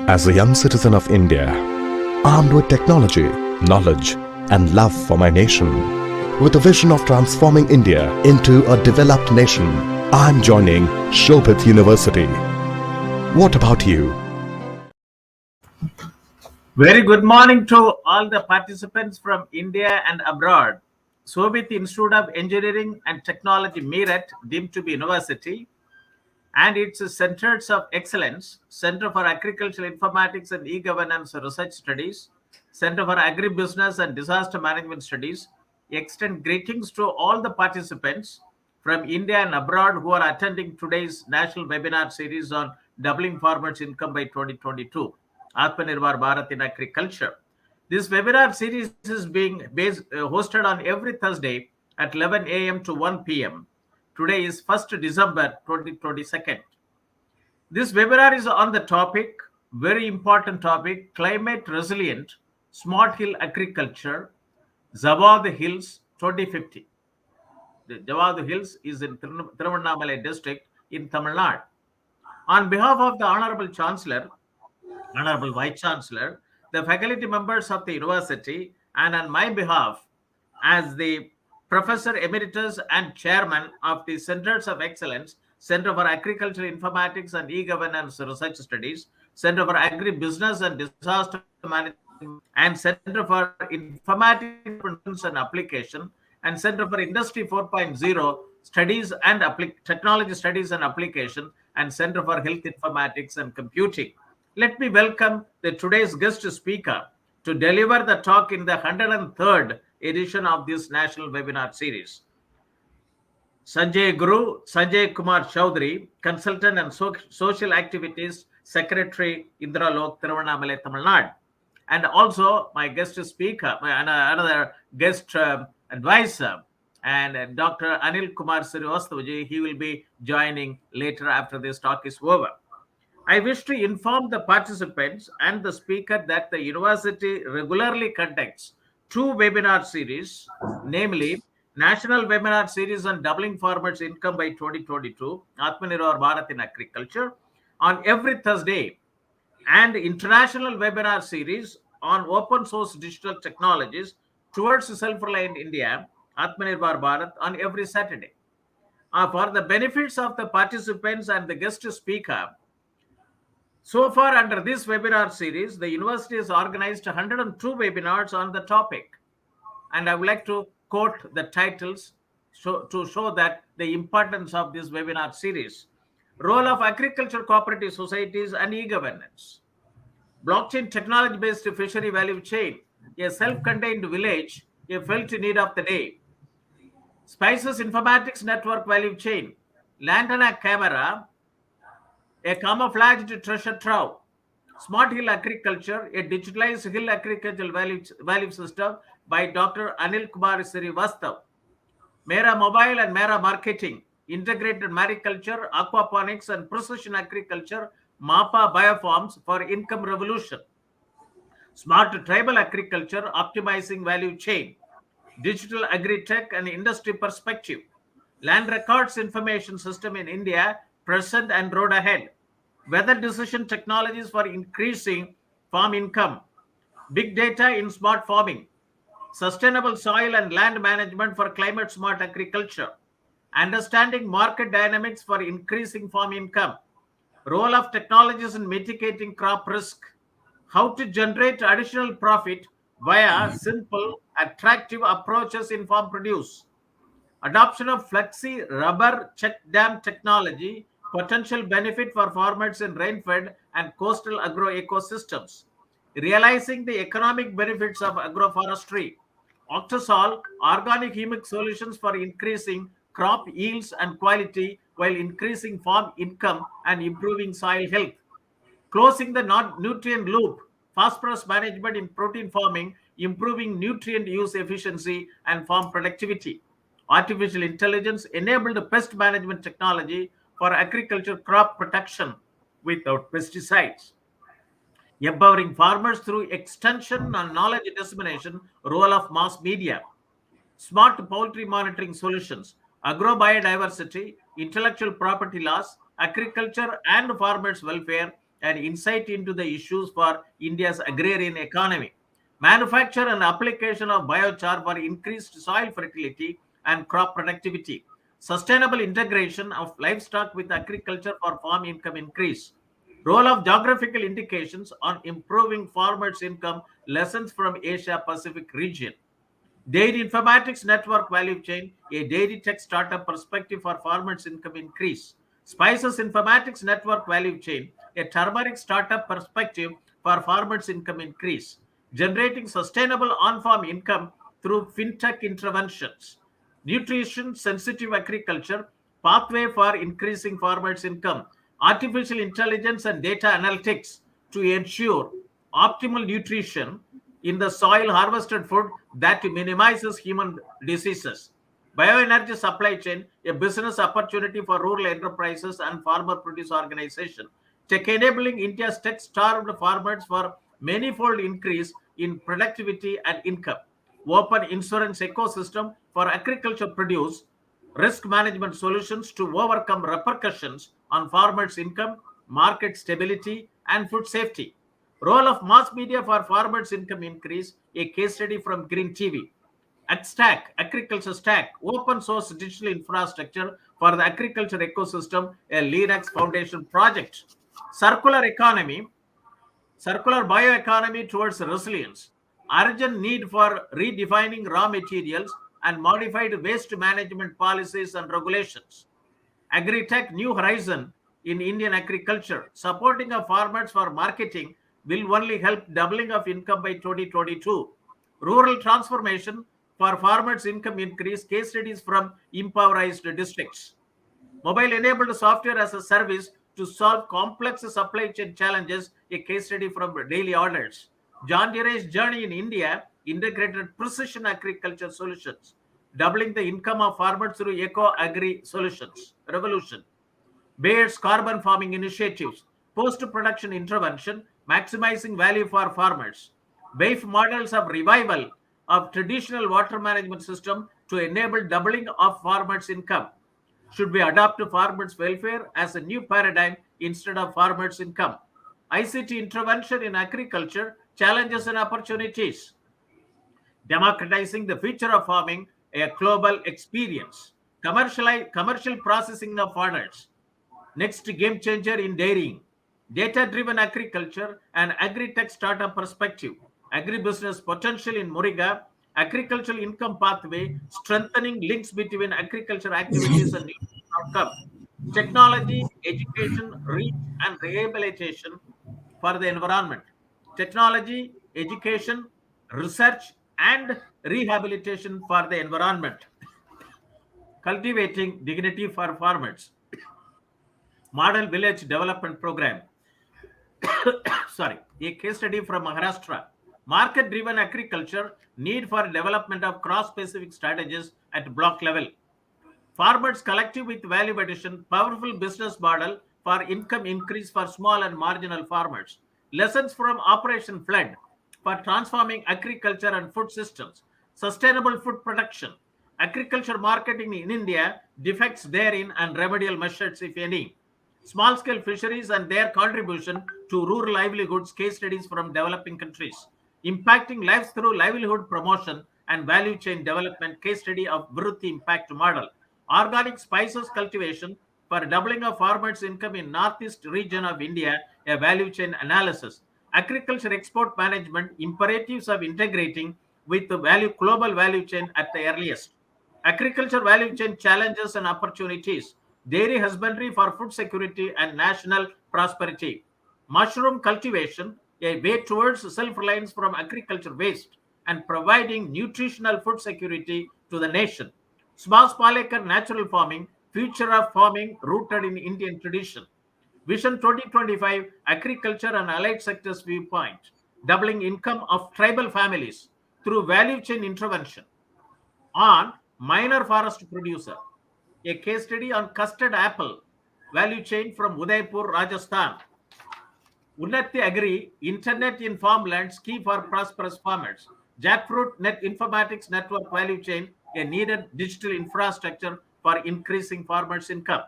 As a young citizen of India, armed with technology, knowledge, and love for my nation, with a vision of transforming India into a developed nation, I'm joining Shobhit University. What about you? Very good morning to all the participants from India and abroad. Shobhit Institute of Engineering and Technology, Meerut, deemed to be university, and its centers of excellence, Center for Agricultural Informatics and E-Governance Research Studies, Center for Agribusiness and Disaster Management Studies, extend greetings to all the participants from India and abroad who are attending today's national webinar series on doubling farmers' income by 2022, Atmanirbhar Bharat in Agriculture. This webinar series is being hosted on every Thursday at 11 a.m. to 1 p.m. Today is 1st December 2022. This webinar is on the topic, very important topic, climate resilient, smart hill agriculture, Javadhu Hills 2050. The Javadhu Hills is in Thiruvannamalai district in Tamilnadu. On behalf of the Honorable Chancellor, Honorable Vice Chancellor, the faculty members of the university, and on my behalf as the Professor Emeritus and Chairman of the Centers of Excellence, Center for Agricultural Informatics and E-Governance Research Studies, Center for Agribusiness and Disaster Management, and Center for Informatics and Application, and Center for Industry 4.0 Studies and Technology Studies and Application, and Center for Health Informatics and Computing. Let me welcome today's guest speaker to deliver the talk in the 103rd edition of this national webinar series. Sanjayaguru, Kumar Chaudhary, Consultant and Social Activities Secretary, INDRALOK, Thiruvannamalai, Tamilnadu. And also my guest speaker, another guest advisor, and Dr. Anil Kumar Srivastavaji, he will be joining later after this talk is over. I wish to inform the participants and the speaker that the university regularly conducts two webinar series, namely National Webinar Series on Doubling Farmers' Income by 2022, Atmanirbhar Bharat in Agriculture, on every Thursday, and International Webinar Series on Open Source Digital Technologies towards Self-Reliant India, Atmanirbhar Bharat, on every Saturday. For the benefits of the participants and the guest speaker, so far under this webinar series, the university has organized 102 webinars on the topic. And I would like to quote the titles to show that the importance of this webinar series. Role of agriculture cooperative societies and e-governance. Blockchain technology-based fishery value chain. A self-contained village, a felt need of the day. Spices informatics network value chain. Lantana camera, a camouflaged treasure trove. Smart hill agriculture, a digitalized hill agricultural value system by Dr. Anil Kumar Srivastava. Mera mobile and Mera marketing, integrated mariculture, aquaponics and precision agriculture, MAPA biofarms for income revolution. Smart tribal agriculture, optimizing value chain. Digital agri-tech and industry perspective. Land records information system in India, present and road ahead. Weather decision technologies for increasing farm income. Big data in smart farming. Sustainable soil and land management for climate smart agriculture. Understanding market dynamics for increasing farm income. Role of technologies in mitigating crop risk. How to generate additional profit via simple, attractive approaches in farm produce. Adoption of flexi rubber check dam technology, potential benefit for farmers in rain-fed and coastal agro ecosystems. Realizing the economic benefits of agroforestry. Octosol, organic humic solutions for increasing crop yields and quality while increasing farm income and improving soil health. Closing the nutrient loop, phosphorus management in protein farming, improving nutrient use efficiency and farm productivity. Artificial intelligence enabled pest management technology for agriculture crop protection without pesticides. Empowering farmers through extension and knowledge dissemination, role of mass media. Smart poultry monitoring solutions, agrobiodiversity, intellectual property laws, agriculture and farmers' welfare, and insight into the issues for India's agrarian economy. Manufacture and application of biochar for increased soil fertility and crop productivity. Sustainable integration of livestock with agriculture for farm income increase. Role of geographical indications on improving farmers' income, lessons from Asia Pacific region. Dairy Informatics Network value chain, a dairy tech startup perspective for farmers' income increase. Spices Informatics Network value chain, a turmeric startup perspective for farmers' income increase. Generating sustainable on-farm income through fintech interventions. Nutrition sensitive agriculture, pathway for increasing farmers' income. Artificial intelligence and data analytics to ensure optimal nutrition in the soil harvested food that minimizes human diseases. Bioenergy supply chain, a business opportunity for rural enterprises and farmer produce organization. Tech enabling India's tech starved farmers for manifold increase in productivity and income. Open insurance ecosystem for agriculture produce, risk management solutions to overcome repercussions on farmers' income, market stability, and food safety. Role of mass media for farmers' income increase, a case study from Green TV. AgStack, Agriculture Stack, open source digital infrastructure for the agriculture ecosystem, a Linux Foundation project. Circular economy, circular bioeconomy towards resilience. Urgent need for redefining raw materials and modified waste management policies and regulations. Agritech New Horizon in Indian agriculture, supporting of farmers for marketing will only help doubling of income by 2022. Rural transformation for farmers' income increase, case studies from impoverished districts. Mobile-enabled software as a service to solve complex supply chain challenges, a case study from daily orders. John Deere's journey in India, integrated precision agriculture solutions, doubling the income of farmers through eco-agri solutions, revolution. Bayer's carbon farming initiatives, post-production intervention, maximizing value for farmers. BAIF models of revival of traditional water management system to enable doubling of farmers' income. Should we adopt to farmers' welfare as a new paradigm instead of farmers' income? ICT intervention in agriculture, challenges and opportunities. Democratizing the future of farming, a global experience. Commercial processing of fodder. Next game changer in dairying. Data-driven agriculture and agri-tech startup perspective. Agribusiness potential in Moriga. Agricultural income pathway. Strengthening links between agriculture activities and outcome. Technology, education, reach and rehabilitation for the environment. Technology, education, research and rehabilitation for the environment. Cultivating dignity for farmers. Model Village Development Program. Sorry, a case study from Maharashtra. Market-driven agriculture, need for development of cross-specific strategies at block level. Farmers collective with value addition, powerful business model for income increase for small and marginal farmers. Lessons from Operation Flood for transforming agriculture and food systems. Sustainable food production. Agriculture marketing in India, defects therein and remedial measures, if any. Small-scale fisheries and their contribution to rural livelihoods, case studies from developing countries. Impacting lives through livelihood promotion and value chain development, case study of Meerut impact model. Organic spices cultivation for doubling of farmers' income in northeast region of India, a value chain analysis. Agriculture export management, imperatives of integrating with the global value chain at the earliest. Agriculture value chain challenges and opportunities. Dairy husbandry for food security and national prosperity. Mushroom cultivation, a way towards self-reliance from agriculture waste and providing nutritional food security to the nation. Subhas Palekar natural farming, future of farming rooted in Indian tradition. Vision 2025, agriculture and allied sectors viewpoint, doubling income of tribal families through value chain intervention. On minor forest producer, a case study on custard apple value chain from Udaipur, Rajasthan. Unnati Agri, internet in farmlands, key for prosperous farmers. Jackfruit net informatics network value chain, a needed digital infrastructure for increasing farmers' income.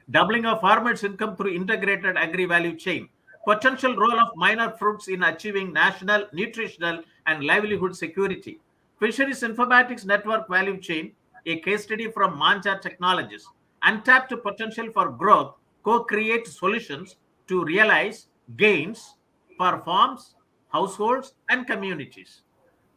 doubling of farmers' income through integrated agri-value chain, potential role of minor fruits in achieving national, nutritional, and livelihood security, fisheries informatics network value chain, a case study from Manja Technologies, untapped potential for growth, co-create solutions to realize gains for farms, households, and communities.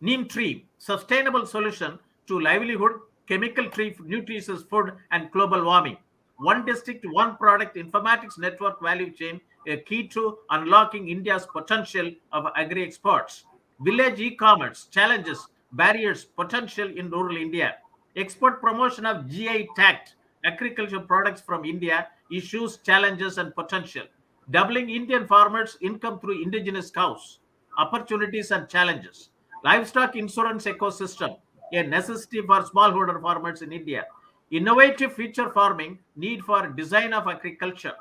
Neem tree, sustainable solution to livelihood, chemical-free nutritious food, and global warming. One district, one product informatics network value chain, a key to unlocking India's potential of agri-exports. Village e-commerce, challenges, barriers, potential in rural India. Export promotion of GI tagged agricultural products from India, issues, challenges, and potential. Doubling Indian farmers' income through indigenous cows, opportunities and challenges. Livestock insurance ecosystem, a necessity for smallholder farmers in India. Innovative future farming, need for design of agriculture.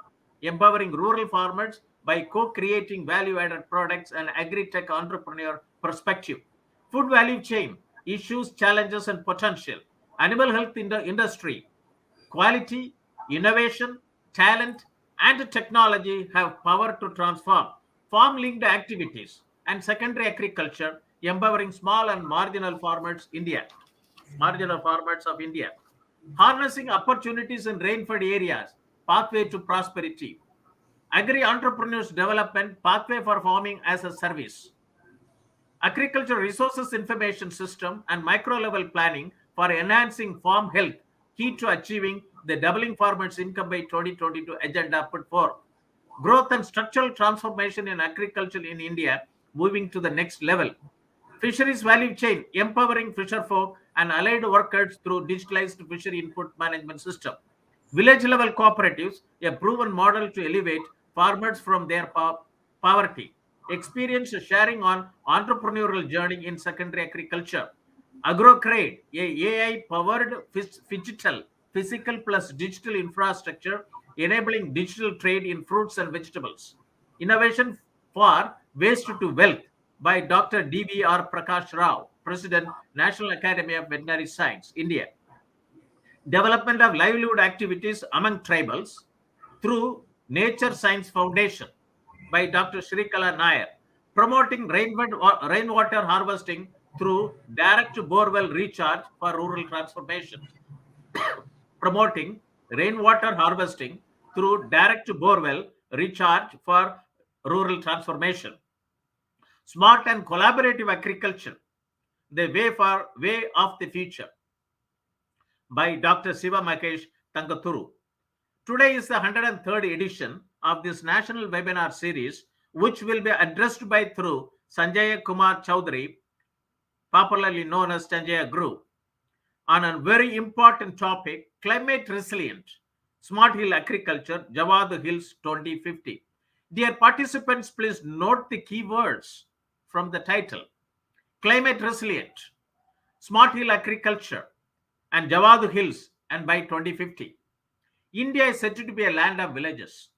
Empowering rural farmers by co-creating value-added products and agri-tech entrepreneur perspective. Food value chain, issues, challenges, and potential. Animal health industry, quality, innovation, talent, and technology have power to transform farm-linked activities and secondary agriculture, empowering small and marginal farmers of India. Harnessing opportunities in rainfed areas, pathway to prosperity. Agri-entrepreneurs development, pathway for farming as a service. Agriculture resources information system and micro-level planning for enhancing farm health, key to achieving the doubling farmers' income by 2022 agenda put forth. Growth and structural transformation in agriculture in India, moving to the next level. Fisheries value chain, empowering fisherfolk and allied workers through digitalized fishery input management system. Village level cooperatives, a proven model to elevate farmers from their poverty. Experience sharing on entrepreneurial journey in secondary agriculture. AgroCrade, a AI-powered physical plus digital infrastructure, enabling digital trade in fruits and vegetables. Innovation for waste to wealth by Dr. D.V.R. Prakash Rao, President, National Academy of Veterinary Science, India. Development of livelihood activities among tribals through Nature Science Foundation by Dr. Shrikala Nair. Promoting rainwater harvesting through direct borewell recharge for rural transformation. Promoting rainwater harvesting through direct borewell recharge for rural transformation. Smart and collaborative agriculture, the way of the future by Dr. Siva Makesh Tangaturu. Today is the 103rd edition of this national webinar series, which will be addressed by through Sanjaya Kumar Chaudhary, popularly known as Sanjayaguru, on a very important topic, climate resilient, smart hill agriculture, Javadhu Hills 2050. Dear participants, please note the keywords from the title. Climate resilient, smart hill agriculture, and Javadhu Hills, and by 2050. India is said to be a land of villages.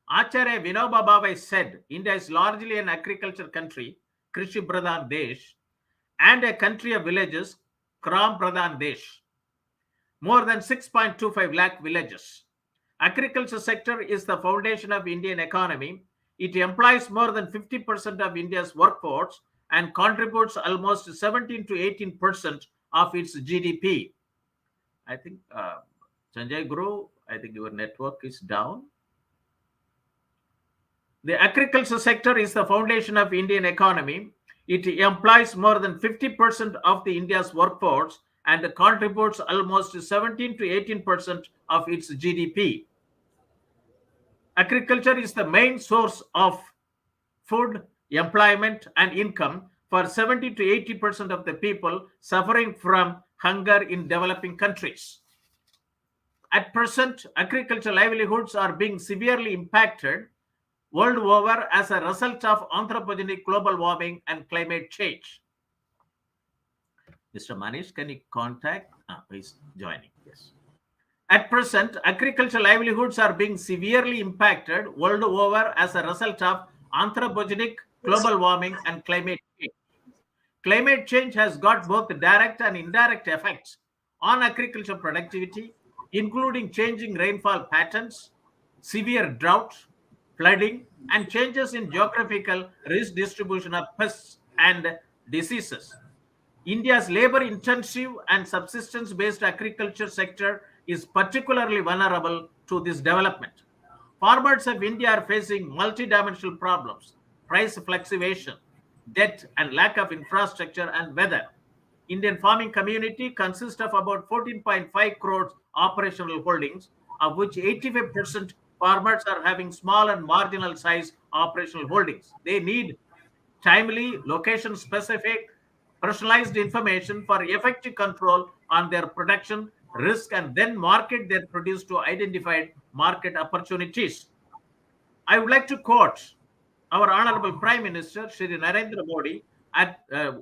Acharya Vinoba Bhave said India is largely an agriculture country, Krishi Pradhan Desh, and a country of villages, Kram Pradhan Desh. More than 6.25 lakh villages. Agriculture sector is the foundation of Indian economy. It employs more than 50% of India's workforce and contributes almost 17 to 18% of its GDP. I think Sanjayaguru, I think your network is down. The agriculture sector is the foundation of Indian economy. It employs more than 50% of the India's workforce and contributes almost 17 to 18% of its GDP. Agriculture is the main source of food, employment, and income for 70 to 80% of the people suffering from hunger in developing countries. At present, agricultural livelihoods are being severely impacted world over as a result of anthropogenic global warming and climate change. Mr. Manish, can you contact? He's joining. Yes. At present, agricultural livelihoods are being severely impacted world over as a result of anthropogenic global warming and climate change. Climate change has got both direct and indirect effects on agricultural productivity, including changing rainfall patterns, severe drought, flooding, and changes in geographical risk distribution of pests and diseases. India's labor-intensive and subsistence-based agriculture sector is particularly vulnerable to this development. Farmers of India are facing multidimensional problems: price fluctuation, debt, and lack of infrastructure and weather. Indian farming community consists of about 14.5 crores operational holdings, of which 85% farmers are having small and marginal size operational holdings. They need timely, location specific, personalized information for effective control on their production risk and then market their produce to identified market opportunities. I would like to quote our Honorable Prime Minister, Shri Narendra Modi, at, uh,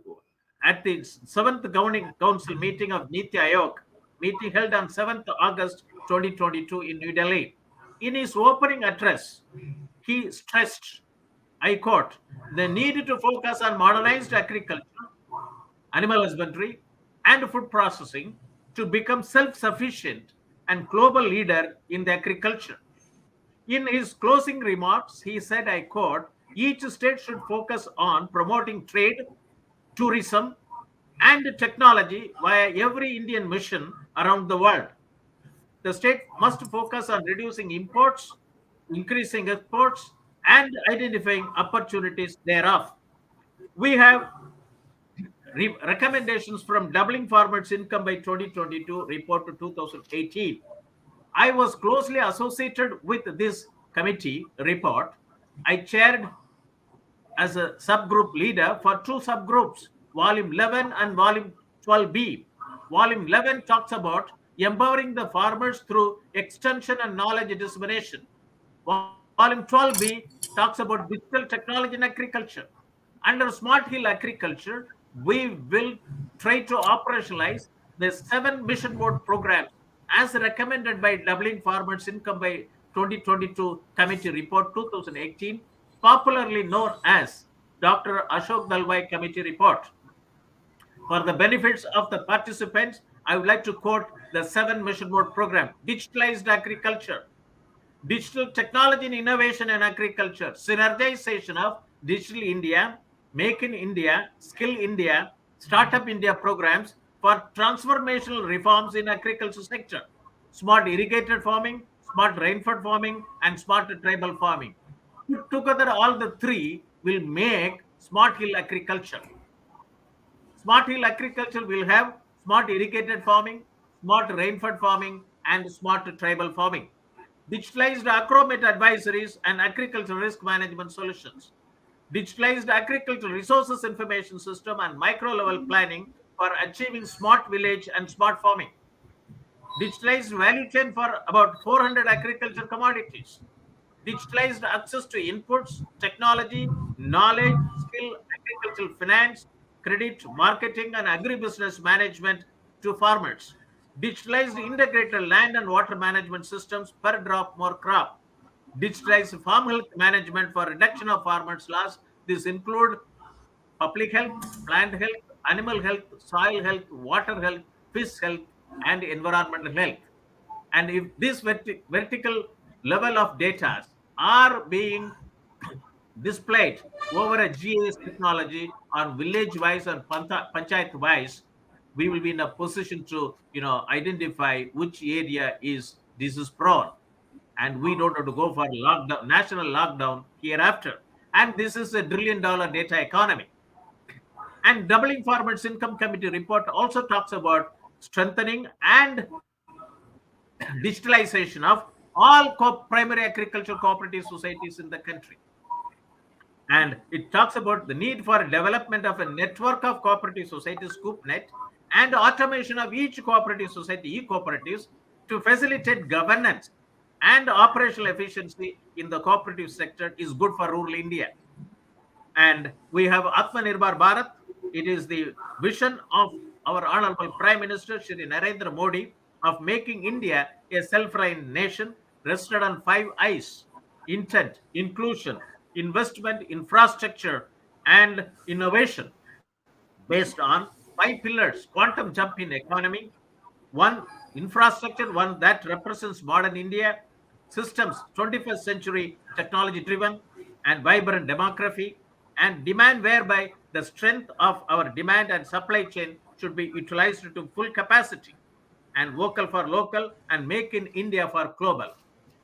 at the 7th Governing Council meeting of Niti Aayog, meeting held on 7th August 2022 in New Delhi. In his opening address, he stressed, I quote, the need to focus on modernized agriculture, animal husbandry, and food processing to become self-sufficient and global leader in the agriculture. In his closing remarks, he said, I quote, each state should focus on promoting trade, tourism, and technology via every Indian mission around the world. The state must focus on reducing imports, increasing exports, and identifying opportunities thereof. We have recommendations from Doubling Farmers' Income by 2022 report to 2018. I was closely associated with this committee report. I chaired as a subgroup leader for two subgroups, Volume 11 and Volume 12B. Volume 11 talks about empowering the farmers through extension and knowledge dissemination. Volume 12B talks about digital technology in agriculture. Under Smart Hill Agriculture, we will try to operationalize the 7 mission mode programs as recommended by Doubling Farmers' Income by 2022 Committee Report 2018, popularly known as Dr. Ashok Dalwai Committee Report. For the benefits of the participants, I would like to quote the 7 mission mode program: digitalized agriculture, digital technology and innovation in agriculture, synergization of Digital India, Make in India, Skill India, Startup India programs for transformational reforms in agriculture sector, smart irrigated farming, smart rainfed farming, and smart tribal farming. Put together, all the three will make smart hill agriculture. Smart hill agriculture will have smart irrigated farming, smart rainfed farming, and smart tribal farming. Digitalized agromet advisories and agricultural risk management solutions. Digitalized agricultural resources information system and micro level planning for achieving smart village and smart farming. Digitalized value chain for about 400 agricultural commodities. Digitalized access to inputs, technology, knowledge, skill, agricultural finance, credit, marketing, and agribusiness management to farmers. Digitalized integrated land and water management systems per drop more crop. Digitalized farm health management for reduction of farmers' loss. This include public health, plant health, animal health, soil health, water health, fish health, and environmental health. And if this vertical level of data are being displayed over a GIS technology on village wise or panchayat wise, we will be in a position to identify which area is disease prone, and we don't have to go for lockdown, national lockdown hereafter. And this is $1 trillion data economy. And Doubling Farmers' Income Committee report also talks about strengthening and digitalization of all primary agricultural cooperative societies in the country. And it talks about the need for development of a network of cooperative societies, CoopNet, and automation of each cooperative society, e-cooperatives, to facilitate governance and operational efficiency in the cooperative sector is good for rural India. And we have Atmanirbhar Bharat. It is the vision of our Honorable Prime Minister, Shri Narendra Modi, of making India a self-reliant nation rested on 5 I's: intent, inclusion, investment, infrastructure, and innovation, based on 5 pillars: quantum jump in economy, 1 infrastructure, 1 that represents modern India, systems, 21st century technology driven and vibrant demography, and demand whereby the strength of our demand and supply chain should be utilized to full capacity, and vocal for local and make in India for global.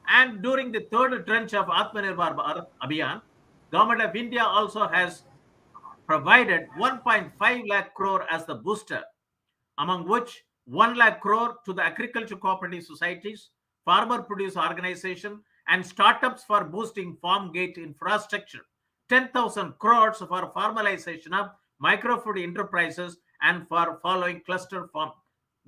And during the third tranche of Atmanirbhar Bharat Abhiyan, Government of India also has provided 1.5 lakh crore as the booster, among which 1 lakh crore to the agriculture cooperative societies, farmer produce organization, and startups for boosting farm gate infrastructure. 10,000 crores for formalization of microfood enterprises and for following cluster farm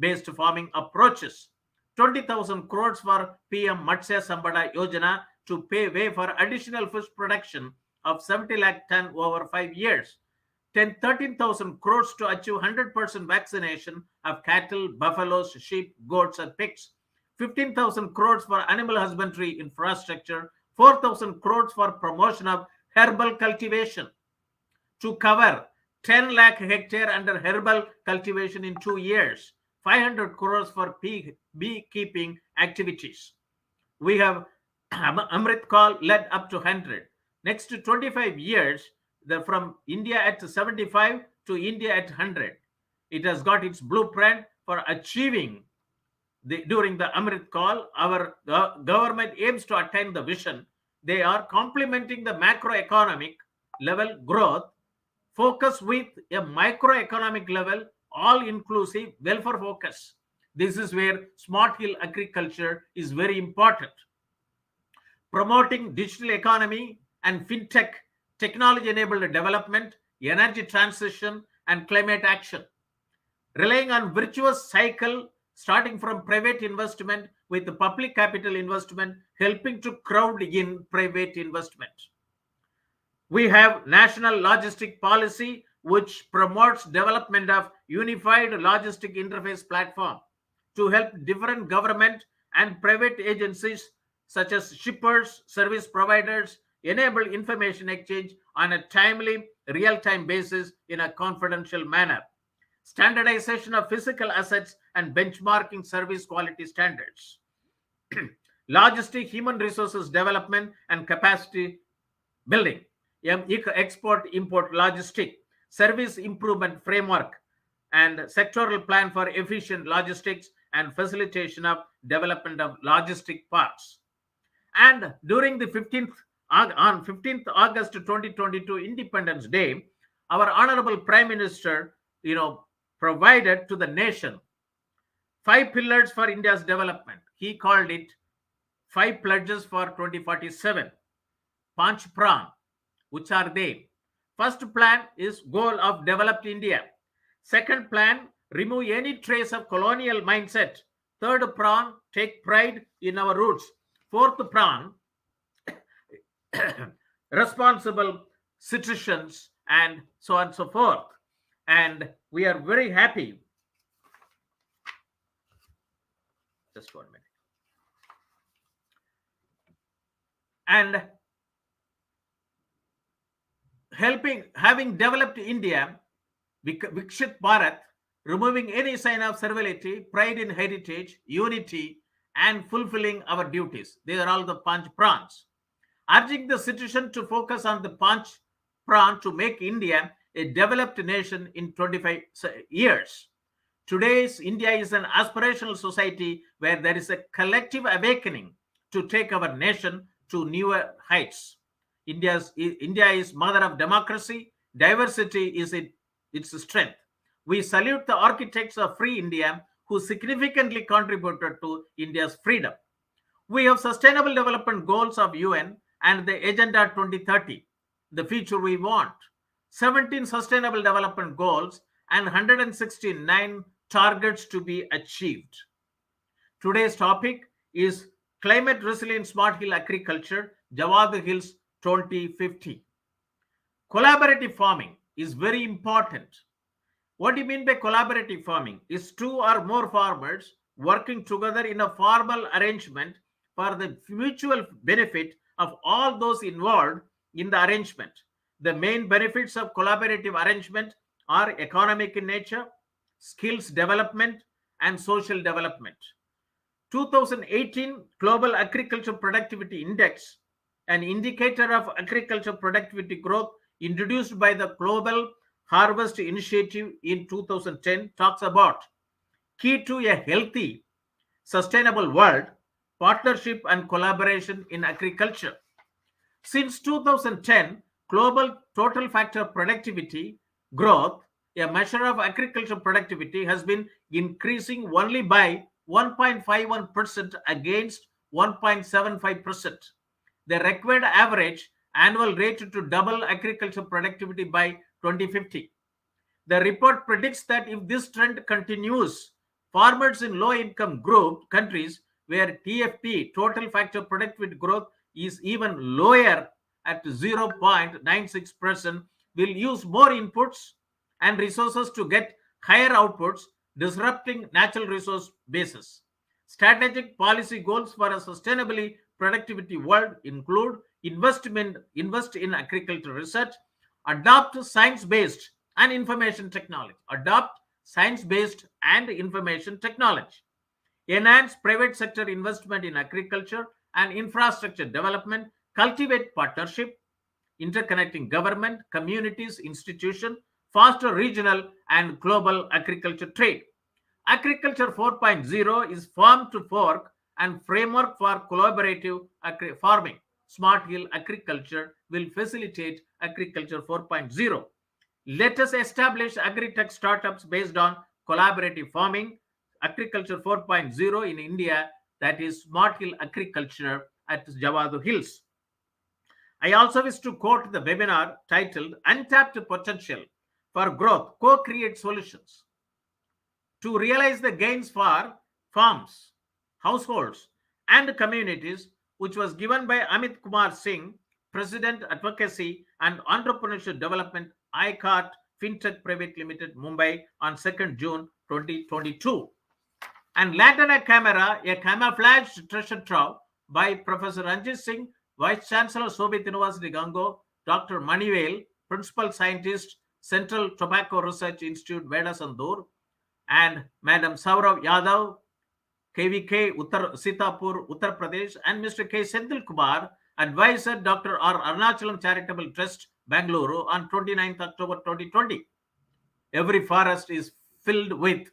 based farming approaches. 20,000 crores for PM Matsya Sambada Yojana to pay way for additional fish production of 70 lakh ton over 5 years. 13,000 crores to achieve 100% vaccination of cattle, buffaloes, sheep, goats, and pigs. 15,000 crores for animal husbandry infrastructure. 4,000 crores for promotion of herbal cultivation to cover 10 lakh hectare under herbal cultivation in 2 years. 500 crores for beekeeping activities. We have Amrit Call led up to 100. Next to 25 years, from India at 75 to India at 100. It has got its blueprint for achieving during the Amrit Call. Our government aims to attain the vision. They are complementing the macroeconomic level growth, focus with a microeconomic level, all inclusive welfare focus. This is where smart hill agriculture is very important. Promoting digital economy and fintech, technology enabled development, energy transition, and climate action. Relying on virtuous cycle starting from private investment with the public capital investment, helping to crowd in private investment. We have national logistic policy which promotes development of unified logistic interface platform to help different government and private agencies such as shippers, service providers, enable information exchange on a timely, real-time basis in a confidential manner. Standardization of physical assets and benchmarking service quality standards. Logistic, human resources development and capacity building. Export-import logistic, service improvement framework, and sectoral plan for efficient logistics and facilitation of development of logistic parks. And during the 15th August 2022 Independence Day, our Honorable Prime Minister, provided to the nation 5 pillars for India's development. He called it 5 pledges for 2047. Panch Pran, which are they? First plan is goal of developed India. Second plan, remove any trace of colonial mindset. Third pran, take pride in our roots. Fourth pran, responsible citizens, and so on and so forth. And we are very happy. Just 1 minute. And having developed India, Vikshit Bharat, removing any sign of servility, pride in heritage, unity, and fulfilling our duties. These are all the Panch Prans. Urging the citizen to focus on the Panch Pran to make India a developed nation in 25 years. Today's India is an aspirational society where there is a collective awakening to take our nation to newer heights. India is mother of democracy. Diversity is its strength. We salute the architects of free India who significantly contributed to India's freedom. We have sustainable development goals of UN and the Agenda 2030, the future we want. 17 sustainable development goals and 169 targets to be achieved. Today's topic is Climate Resilient Smart Hill Agriculture, Javadhu Hills 2050. Collaborative farming is very important. What do you mean by collaborative farming? Is 2 or more farmers working together in a formal arrangement for the mutual benefit of all those involved in the arrangement. The main benefits of collaborative arrangement are economic in nature, skills development, and social development. 2018 Global Agriculture Productivity Index, an indicator of agriculture productivity growth introduced by the Global Harvest Initiative in 2010, talks about key to a healthy, sustainable world, partnership and collaboration in agriculture. Since 2010, global total factor productivity growth, a measure of agricultural productivity, has been increasing only by 1.51% against 1.75%. The required average annual rate to double agricultural productivity by 2050. The report predicts that if this trend continues, farmers in low-income group countries where TFP, total factor productivity growth, is even lower at 0.96%, will use more inputs and resources to get higher outputs, disrupting natural resource bases. Strategic policy goals for a sustainably productivity world include invest in agricultural research, adopt science-based and information technology, enhance private sector investment in agriculture and infrastructure development, cultivate partnership, interconnecting government, communities, institutions, foster regional and global agriculture trade. Agriculture 4.0 is farm to fork and framework for collaborative farming. Smart Hill Agriculture will facilitate Agriculture 4.0. Let us establish agri-tech startups based on collaborative farming, Agriculture 4.0 in India, that is Smart Hill Agriculture at Javadhu Hills. I also wish to quote the webinar titled Untapped Potential for Growth, Co-Create Solutions to realize the gains for farms, households, and communities, which was given by Amit Kumar Singh, President, Advocacy and Entrepreneurship Development, ICART FinTech Private Limited, Mumbai, on 2nd June 2022. And Lantana Camera, a camouflaged treasure trove by Professor Ranjit Singh, Vice Chancellor, Shobhit University, Gango, Dr. Manivel, Principal Scientist, Central Tobacco Research Institute, Vedasandur, and Madam Saurav Yadav, KVK, Sitapur, Uttar Pradesh, and Mr. K. Senthil Kumar, Advisor, Dr. R. Arunachalam Charitable Trust, Bangalore, on 29th October 2020. Every forest is filled with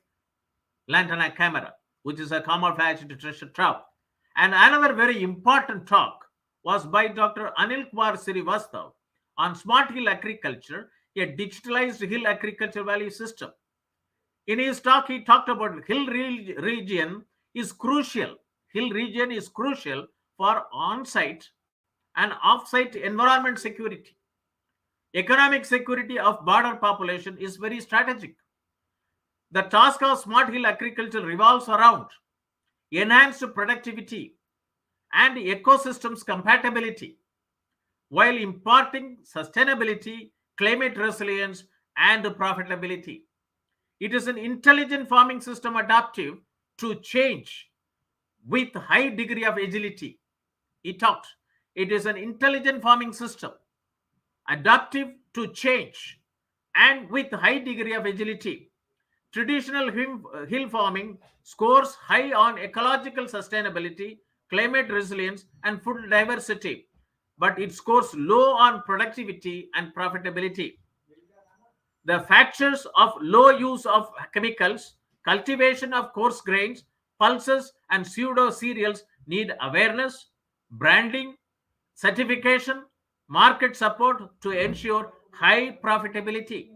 lantana camera, which is a camouflaged treasure trove. And another very important talk was by Dr. Anil Kumar Srivastav on Smart Hill Agriculture, a digitalized hill agriculture value system. In his talk, he talked about hill region is crucial. Hill region is crucial for on-site and off-site environment security. Economic security of border population is very strategic. The task of Smart Hill Agriculture revolves around enhanced productivity and ecosystems compatibility while imparting sustainability, climate resilience, and profitability. It is an intelligent farming system adaptive to change with high degree of agility. He talked. It is an intelligent farming system adaptive to change and with high degree of agility. Traditional hill farming scores high on ecological sustainability, climate resilience, and food diversity, but it scores low on productivity and profitability. The factors of low use of chemicals, cultivation of coarse grains, pulses, and pseudo cereals need awareness, branding, certification, market support to ensure high profitability.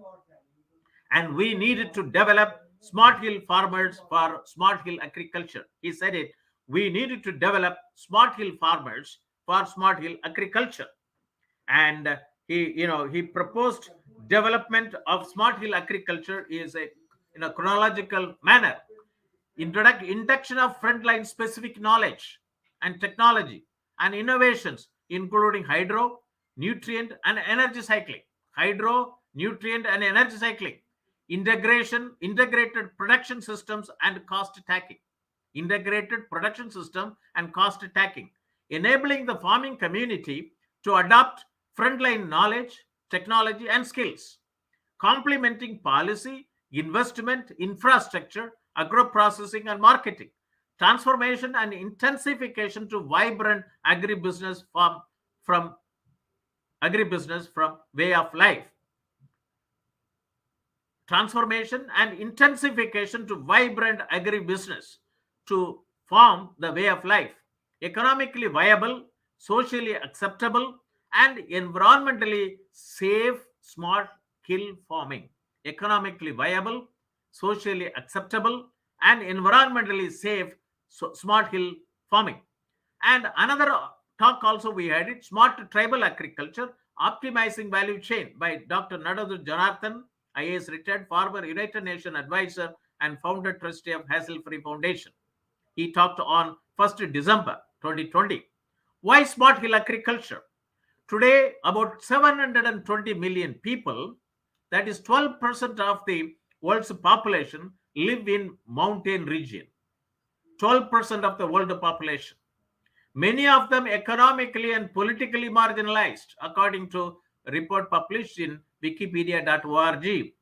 And we needed to develop Smart Hill farmers for Smart Hill agriculture. He said it. We needed to develop Smart Hill farmers for Smart Hill agriculture. And he proposed development of Smart Hill agriculture is in a chronological manner. Induction of frontline specific knowledge and technology and innovations, including hydro, nutrient, and energy cycling. Hydro, nutrient, and energy cycling. Integrated production systems and cost tracking. Integrated production system and cost tracking, enabling the farming community to adopt frontline knowledge, technology, and skills, complementing policy, investment, infrastructure, agro-processing, and marketing. transformation and intensification to vibrant agribusiness from way of life. Transformation and intensification to vibrant agribusiness to form the way of life. Economically viable, socially acceptable, and environmentally safe smart hill farming. Economically viable, socially acceptable, and environmentally safe smart hill farming. And another talk also we had it, smart tribal agriculture, optimizing value chain by Dr. Nadadu Janathan, IAS retired, former United Nations advisor and founder trustee of Hassle-Free Foundation. He talked on 1st December 2020. Why smart hill agriculture? Today, about 720 million people, that is 12% of the world's population, live in mountain region. 12% of the world population. Many of them economically and politically marginalized, according to a report published in wikipedia.org.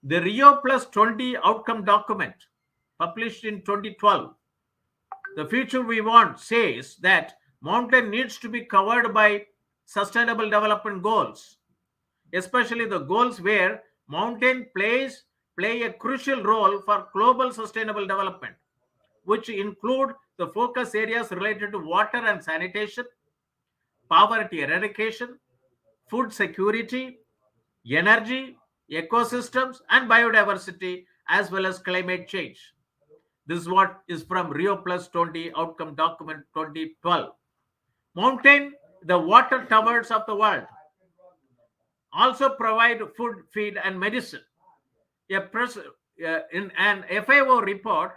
The Rio Plus 20 outcome document, published in 2012, the future we want, says that mountain needs to be covered by sustainable development goals, especially the goals where mountain play a crucial role for global sustainable development, which include the focus areas related to water and sanitation, poverty eradication, food security, energy, ecosystems, and biodiversity, as well as climate change. This is what is from Rio Plus 20 Outcome Document 2012. Mountain, the water towers of the world, also provide food, feed, and medicine. In an FAO report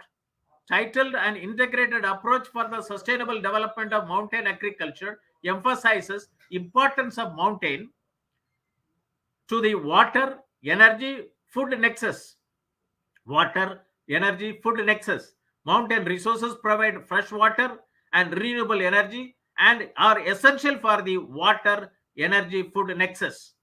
titled An Integrated Approach for the Sustainable Development of Mountain Agriculture, emphasizes importance of mountain to the water, energy, food nexus. Water, energy, food nexus. Mountain resources provide fresh water and renewable energy and are essential for the water, energy, food nexus.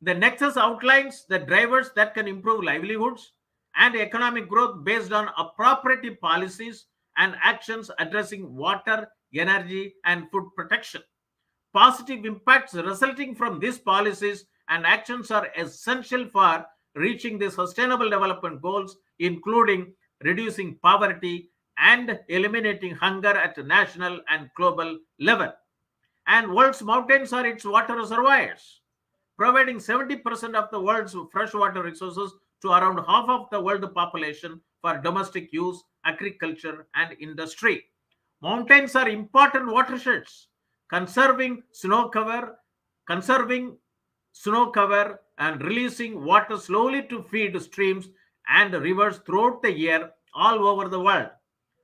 The nexus outlines the drivers that can improve livelihoods and economic growth based on appropriate policies and actions addressing water, energy, and food protection. Positive impacts resulting from these policies and actions are essential for reaching the sustainable development goals, including reducing poverty and eliminating hunger at national and global level. And world's mountains are its water reservoirs, providing 70% of the world's freshwater resources to around half of the world population for domestic use, agriculture, and industry. Mountains are important watersheds, conserving snow cover and releasing water slowly to feed streams and rivers throughout the year all over the world.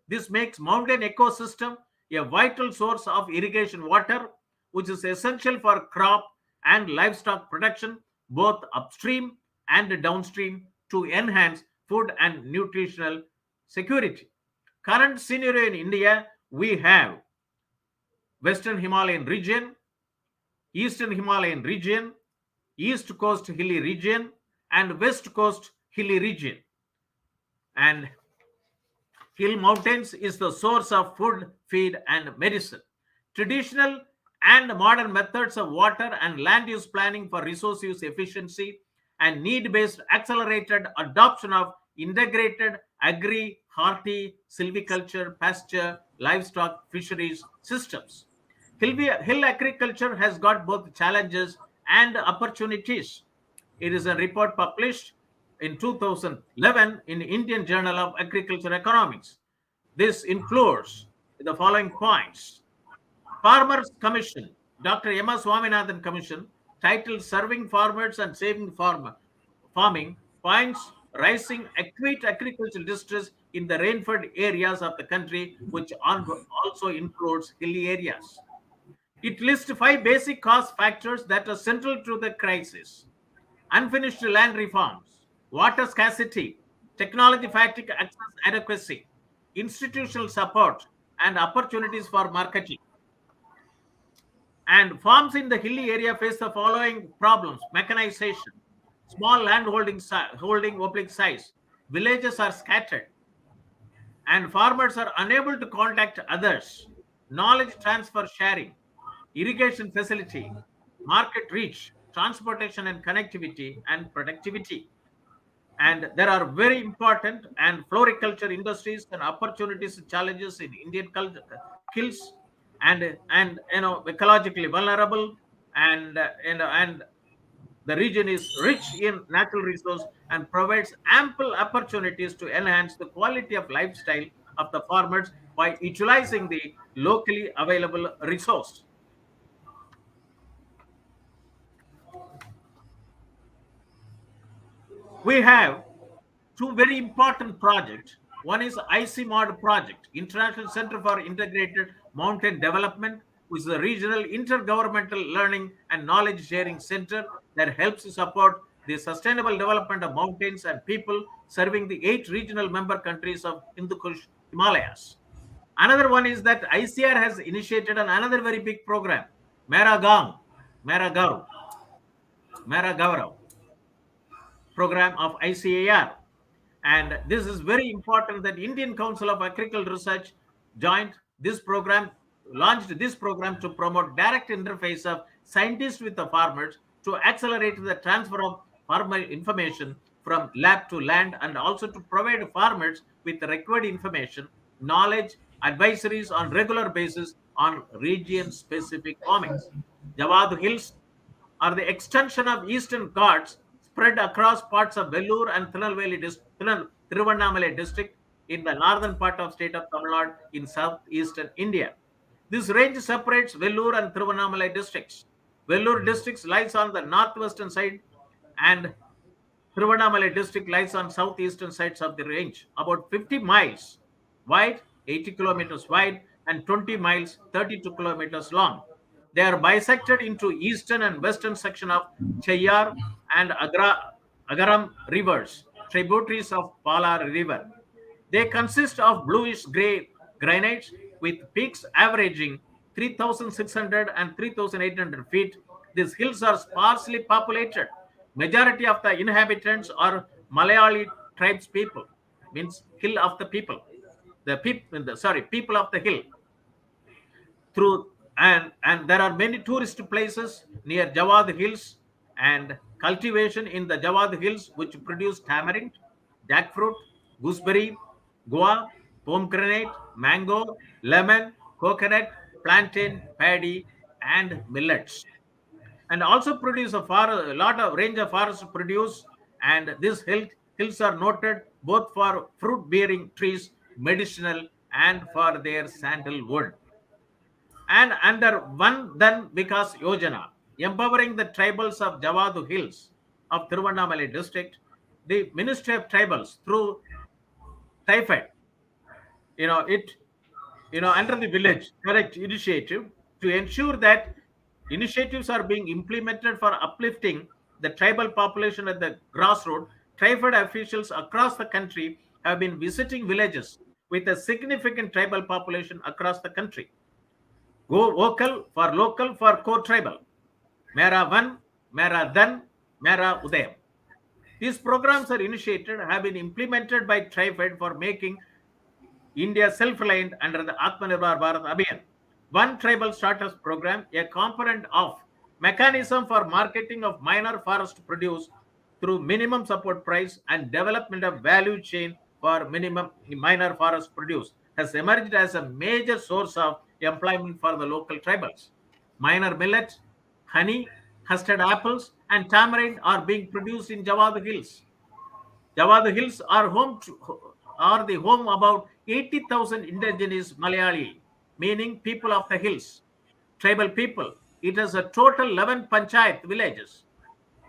This makes mountain ecosystem a vital source of irrigation water, which is essential for crop and livestock production, both upstream and downstream, to enhance food and nutritional security. Current scenario in India, we have Western Himalayan region, Eastern Himalayan region, East Coast hilly region, and West Coast hilly region. And hill mountains is the source of food, feed, and medicine. Traditional and modern methods of water and land use planning for resource use efficiency and need-based accelerated adoption of integrated agri, horti, silviculture, pasture, livestock, fisheries systems. Hill agriculture has got both challenges and opportunities. It is a report published in 2011 in Indian Journal of Agriculture Economics. This includes the following points. Farmers Commission, Dr. Emma Swaminathan Commission, titled Serving Farmers and Saving Farming, points rising acute agricultural distress in the rainfed areas of the country, which also includes hilly areas. It lists 5 basic cause factors that are central to the crisis: unfinished land reforms, water scarcity, technology fatigue, access adequacy, institutional support, and opportunities for marketing. And farms in the hilly area face the following problems: mechanization, small land holding oblique size, villages are scattered, and farmers are unable to contact others. Knowledge transfer sharing, irrigation facility, market reach, transportation and connectivity, and productivity. And there are very important and floriculture industries and opportunities and challenges in Indian culture, hills, and ecologically vulnerable, and the region is rich in natural resource and provides ample opportunities to enhance the quality of lifestyle of the farmers by utilizing the locally available resource. We have two very important projects. One is ICMOD project, International Center for Integrated Mountain Development, which is a regional intergovernmental learning and knowledge sharing center that helps to support the sustainable development of mountains and people, serving the 8 regional member countries of Hindu Kush Himalayas. Another one is that ICR has initiated another very big program, Mera Gaon, Mera Gaur, Mera Gaurav program of ICAR. And this is very important that Indian Council of Agricultural Research joined this program, launched this program to promote direct interface of scientists with the farmers to accelerate the transfer of farmer information from lab to land, and also to provide farmers with the required information, knowledge, advisories on regular basis on region specific farmings. Javadhu Hills are the extension of Eastern Ghats spread across parts of Vellore and Thiruvannamalai district in the northern part of state of Tamil Nadu in southeastern India. This range separates Vellore and Thiruvannamalai districts. Vellore district lies on the northwestern side, and Thiruvannamalai district lies on southeastern sides of the range, about 50 miles wide, 80 kilometers wide, and 20 miles, 32 kilometers long. They are bisected into eastern and western section of Cheyyar and Agaram rivers, tributaries of Palar River. They consist of bluish gray granites with peaks averaging 3,600 and 3,800 feet. These hills are sparsely populated. Majority of the inhabitants are Malayali tribes people, means hill of the people. People of the hill. Through and there are many tourist places near Jawad Hills, and cultivation in the Jawad Hills which produce tamarind, jackfruit, gooseberry, guava, pomegranate, mango, lemon, coconut, plantain, paddy, and millets. And also produce a lot of range of forest produce. And these hills are noted both for fruit bearing trees, medicinal, and for their sandalwood. And under One Dhan Vikas Yojana, empowering the tribals of Javadhu Hills of Thiruvannamalai district, the Ministry of Tribals through TIFED, it under the village correct initiative, to ensure that initiatives are being implemented for uplifting the tribal population at the grassroots. TIFED officials across the country have been visiting villages with a significant tribal population across the country. Go vocal for local for core tribal. Mera Van, Mera Dhan, Mera Udayam. These programs are initiated, have been implemented by TriFed for making India self-reliant under the Atmanirbhar Bharat Abhiyan. One tribal startups program, a component of mechanism for marketing of minor forest produce through minimum support price and development of value chain for minor forest produce, has emerged as a major source of employment for the local tribals. Minor millet, honey, custard apples, and tamarind are being produced in Jawad Hills. Jawad Hills are the home about 80,000 indigenous Malayali, meaning people of the hills, tribal people. It has a total 11 panchayat villages,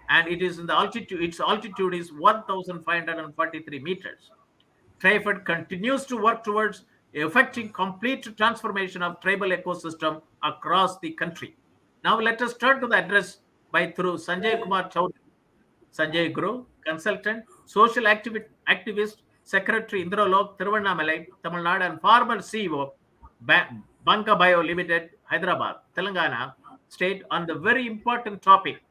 and it is in the altitude. Its altitude is 1,543 meters. TriFed continues to work towards effecting complete transformation of tribal ecosystem across the country. Now let us turn to the address by through Sanjay Kumar Chaudhary, Sanjayaguru, consultant, social activist, Secretary INDRALOK, Thiruvannamalai, Tamil Nadu, and former CEO, BankaBio Limited, Hyderabad, Telangana state, on the very important topic,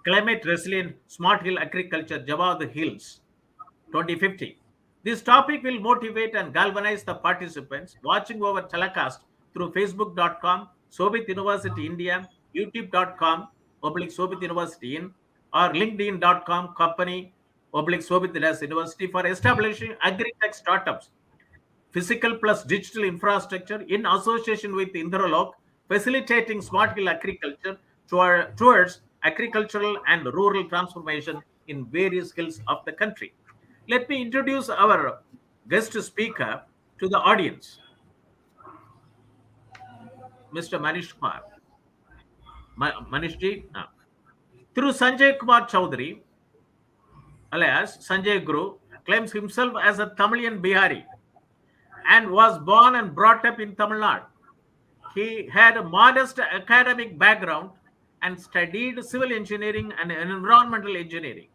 climate resilient smart hill agriculture, Javadhu Hills, 2050. This topic will motivate and galvanize the participants watching over telecast through facebook.com, Shobhit University India, youtube.com, Shobhit University in, or linkedin.com, company, Shobhit University for establishing agri-tech startups, physical plus digital infrastructure in association with INDRALOK, facilitating smart hill agriculture towards agricultural and rural transformation in various hills of the country. Let me introduce our guest speaker to the audience, Mr. Manish Kumar. Manishji, through Sanjay Kumar Chaudhary, alias Sanjayaguru, claims himself as a Tamilian Bihari and was born and brought up in Tamil Nadu. He had a modest academic background and studied civil engineering and environmental engineering.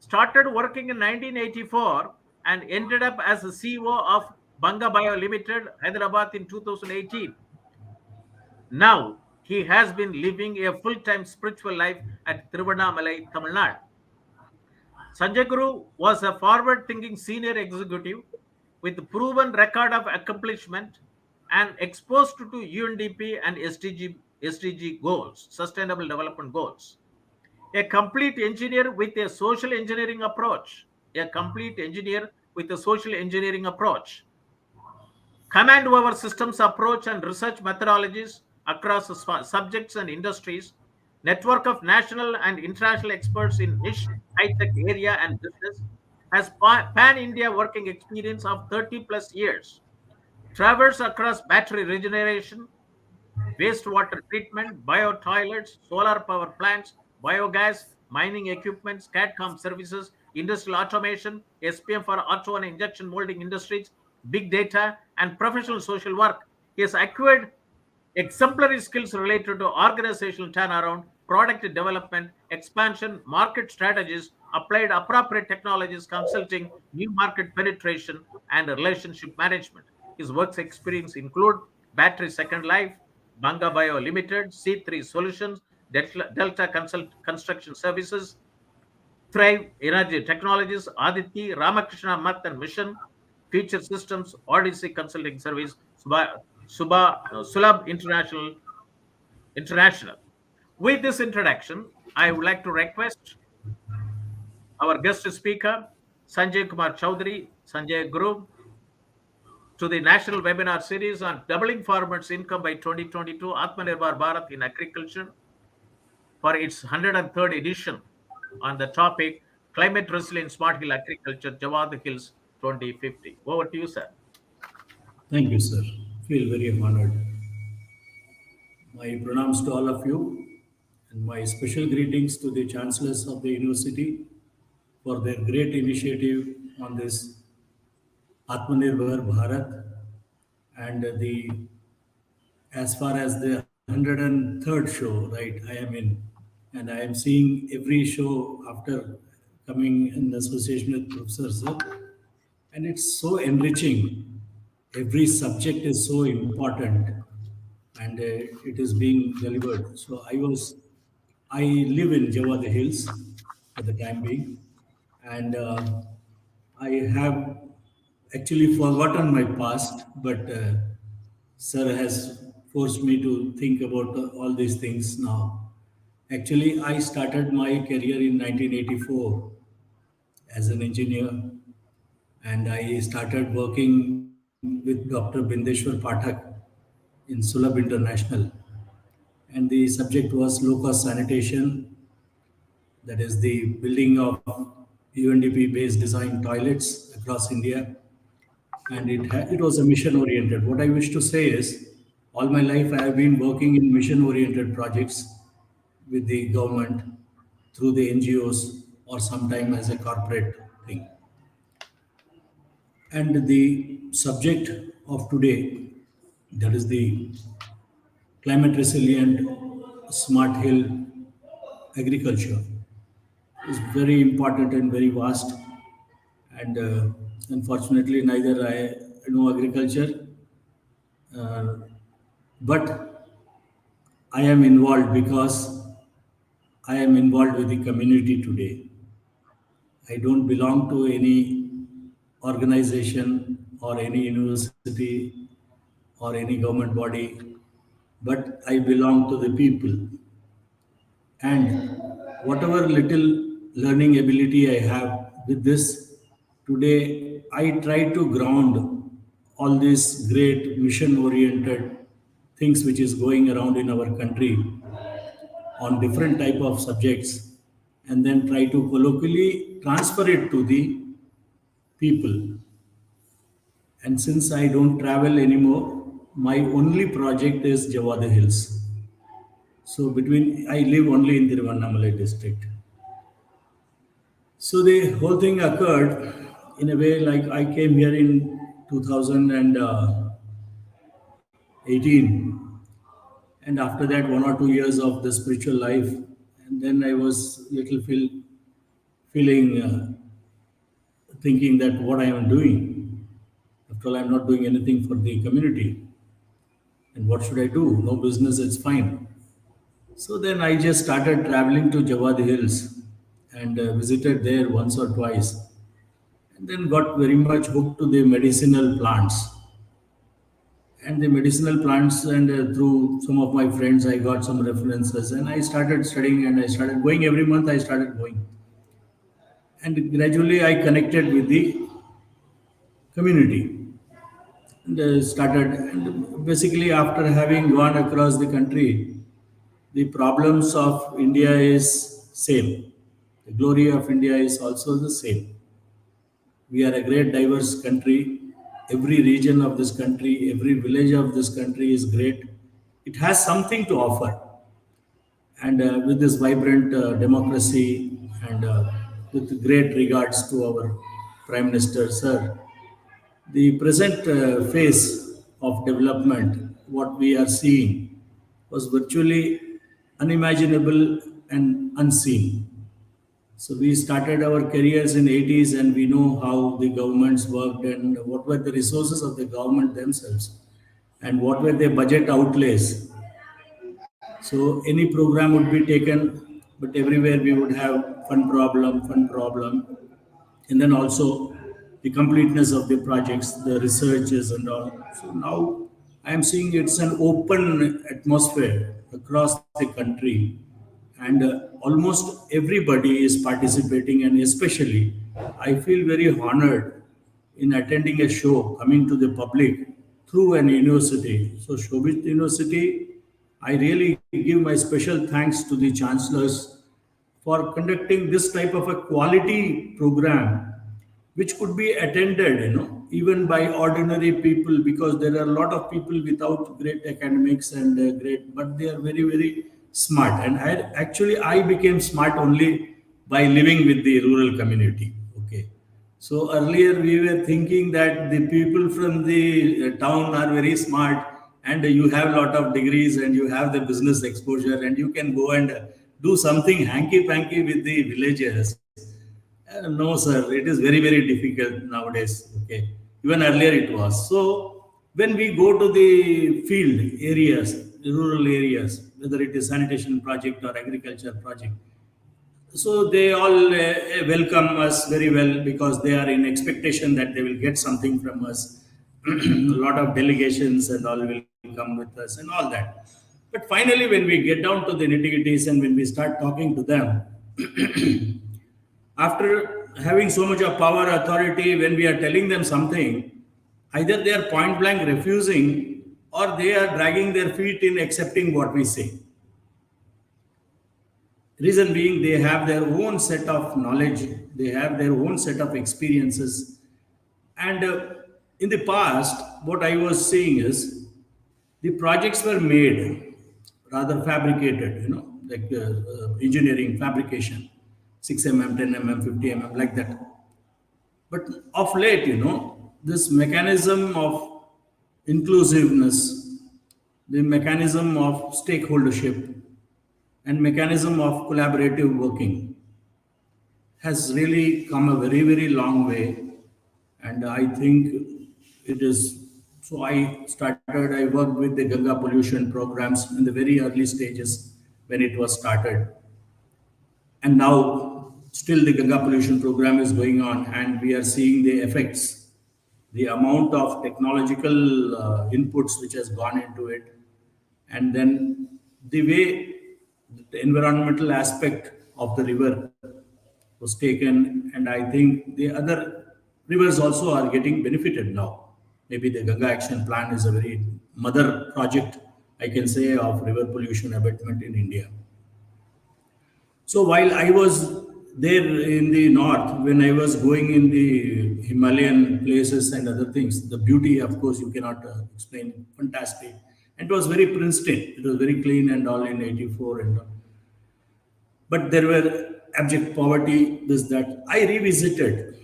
Started working in 1984 and ended up as the CEO of BankaBio Limited, Hyderabad in 2018. Now, he has been living a full-time spiritual life at Thiruvannamalai, Tamil Nadu. Sanjayaguru was a forward-thinking senior executive with proven record of accomplishment and exposed to UNDP and SDG goals, Sustainable Development Goals. A complete engineer with a social engineering approach. A complete engineer with a social engineering approach. Command over systems approach and research methodologies across subjects and industries. Network of national and international experts in niche high-tech area and business. Has pan-India working experience of 30 plus years. Travels across battery regeneration, wastewater treatment, bio-toilets, solar power plants, biogas, mining equipment, CADMS services, industrial automation, SPM for auto and injection molding industries, big data, and professional social work. He has acquired exemplary skills related to organizational turnaround, product development, expansion, market strategies, applied appropriate technologies, consulting, new market penetration, and relationship management. His work experience include Battery Second Life, BankaBio Limited, C3 Solutions, Delta Construction Services, Thrive Energy Technologies, Aditi, Ramakrishna Math and Mission, Future Systems, Odyssey Consulting Service, Sulabh International. With this introduction, I would like to request our guest speaker, Sanjay Kumar Chaudhary, Sanjayaguru, to the national webinar series on doubling farmers' income by 2022, Atmanirbhar Bharat in agriculture, for its 103rd edition on the topic Climate Resilient Smart Hill Agriculture, Javadhu Hills 2050. Over to you, sir. Thank you, sir. Feel very honored. My pranams to all of you and my special greetings to the chancellors of the university for their great initiative on this Atmanirbhar Bharat and the as far as the 103rd show, right, I am in, and I am seeing every show after coming in association with Professor Sir, and it's so enriching. Every subject is so important, and it is being delivered. So I live in Javadhu Hills for the time being, and I have actually forgotten my past, but Sir has forced me to think about all these things now. Actually, I started my career in 1984 as an engineer, and I started working with Dr. Bindeshwar Pathak in Sulabh International. And the subject was low cost sanitation, that is the building of UNDP based design toilets across India. And it was a mission oriented. What I wish to say is, all my life I have been working in mission oriented projects with the government through the NGOs or sometime as a corporate thing. And the subject of today, that is the climate resilient smart hill agriculture, is very important and very vast. And unfortunately, neither I know agriculture, uh, but I am involved because I am involved with the community today. I don't belong to any organization or any university or any government body, but I belong to the people. And whatever little learning ability I have with this, today I try to ground all these great mission oriented things which is going around in our country on different type of subjects, and then try to colloquially transfer it to the people. And since I don't travel anymore, my only project is Javadhu Hills. So I live only in Thiruvannamalai district. So the whole thing occurred in a way like I came here in 2018, and after that 1 or 2 years of the spiritual life, and then I was little feeling thinking that what I am doing. After all, I'm not doing anything for the community. And what should I do? No business, it's fine. So then I just started traveling to Javadhu Hills and visited there once or twice. And then got very much hooked to the medicinal plants. And the medicinal plants, and through some of my friends, I got some references, and I started studying, and I started going every month. I started going. And gradually I connected with the community and started. And basically, after having gone across the country, the problems of India is same. The glory of India is also the same. We are a great diverse country. Every region of this country, every village of this country is great. It has something to offer. And with this vibrant democracy, and with great regards to our Prime Minister, sir, the present phase of development, what we are seeing, was virtually unimaginable and unseen. So we started our careers in 80s, and we know how the governments worked and what were the resources of the government themselves and what were their budget outlays. So any program would be taken, but everywhere we would have fund problem, and then also the completeness of the projects, the researches and all. So now I am seeing it's an open atmosphere across the country, and almost everybody is participating, and especially I feel very honored in attending a show coming to the public through an university. So Shobhit University, I really give my special thanks to the chancellors for conducting this type of a quality program, which could be attended, even by ordinary people, because there are a lot of people without great academics and but they are very, very smart. And I became smart only by living with the rural community. Okay. So earlier we were thinking that the people from the town are very smart, and you have a lot of degrees and you have the business exposure and you can go and do something hanky panky with the villagers. No, sir, it is very, very difficult nowadays. Okay. Even earlier it was. So when we go to the field areas, the rural areas, whether it is sanitation project or agriculture project, so they all welcome us very well, because they are in expectation that they will get something from us. A lot of delegations and all will come with us and all that. But finally, when we get down to the nitty-gritties and when we start talking to them, after having so much of power, authority, when we are telling them something, either they are point blank refusing or they are dragging their feet in accepting what we say. Reason being, they have their own set of knowledge, they have their own set of experiences. And in the past, what I was seeing is the projects were made rather fabricated, like engineering, fabrication, 6 mm, 10 mm, 50 mm, like that. But of late, this mechanism of inclusiveness, the mechanism of stakeholdership, and mechanism of collaborative working has really come a very, very long way. And I think it is. So I worked with the Ganga pollution programs in the very early stages when it was started. And now still the Ganga pollution program is going on, and we are seeing the effects, the amount of technological inputs which has gone into it, and then the way the environmental aspect of the river was taken, and I think the other rivers also are getting benefited now. Maybe the Ganga Action Plan is a very mother project, I can say, of river pollution abatement in India. So while I was there in the north, when I was going in the Himalayan places and other things, the beauty, of course, you cannot explain. Fantastic, and it was very pristine. It was very clean and all in '84 and all. But there were abject poverty. This that I revisited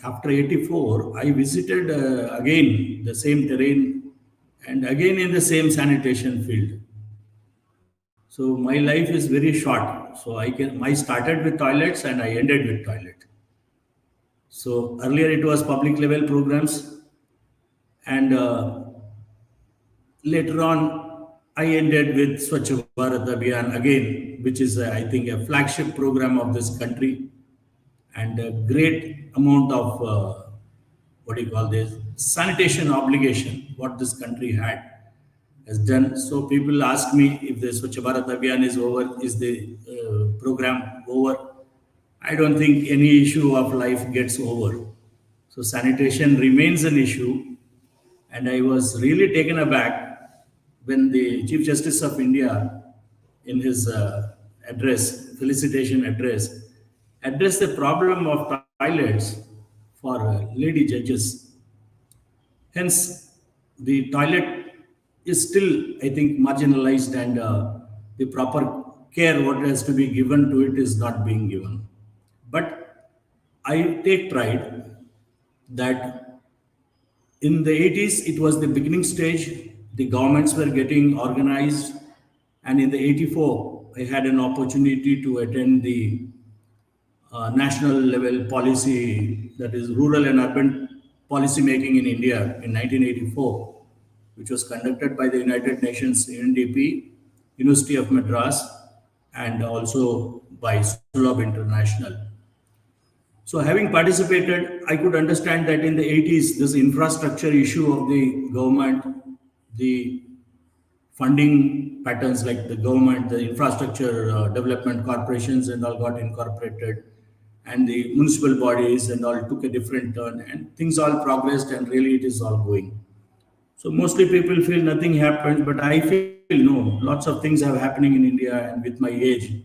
after '84. I visited again the same terrain and again in the same sanitation field. So my life is very short. So I started with toilets and I ended with toilet. So earlier it was public level programs, and later on I ended with Swachh Bharat Abhiyan again, which is I think a flagship program of this country, and a great amount of what do you call this sanitation obligation what this country has done. So people ask me if the Swachh Bharat Abhiyan is over, is the program over? I don't think any issue of life gets over. So sanitation remains an issue, and I was really taken aback when the Chief Justice of India, in his felicitation address, addressed the problem of toilets for lady judges. Hence, the toilet is still, I think, marginalized, and the proper care what has to be given to it is not being given. But I take pride that in the 80s, it was the beginning stage. The governments were getting organized. And in the 84, I had an opportunity to attend the national level policy, that is rural and urban policy making in India in 1984, which was conducted by the United Nations UNDP, University of Madras, and also by Sulabh International. So having participated, I could understand that in the 80s, this infrastructure issue of the government, the funding patterns like the government, the infrastructure development corporations and all got incorporated, and the municipal bodies and all took a different turn, and things all progressed, and really it is all going. So mostly people feel nothing happened, but I feel no, lots of things are happening in India, and with my age,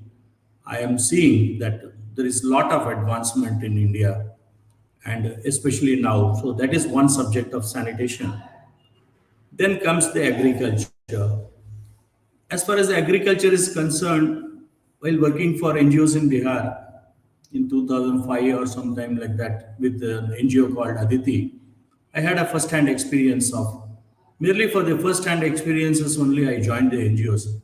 I am seeing that there is a lot of advancement in India, and especially now. So that is one subject of sanitation. Then comes the agriculture. As far as the agriculture is concerned, while working for NGOs in Bihar in 2005 or sometime like that with an NGO called Aditi, I had a first-hand experience of, merely for the first-hand experiences only I joined the NGOs.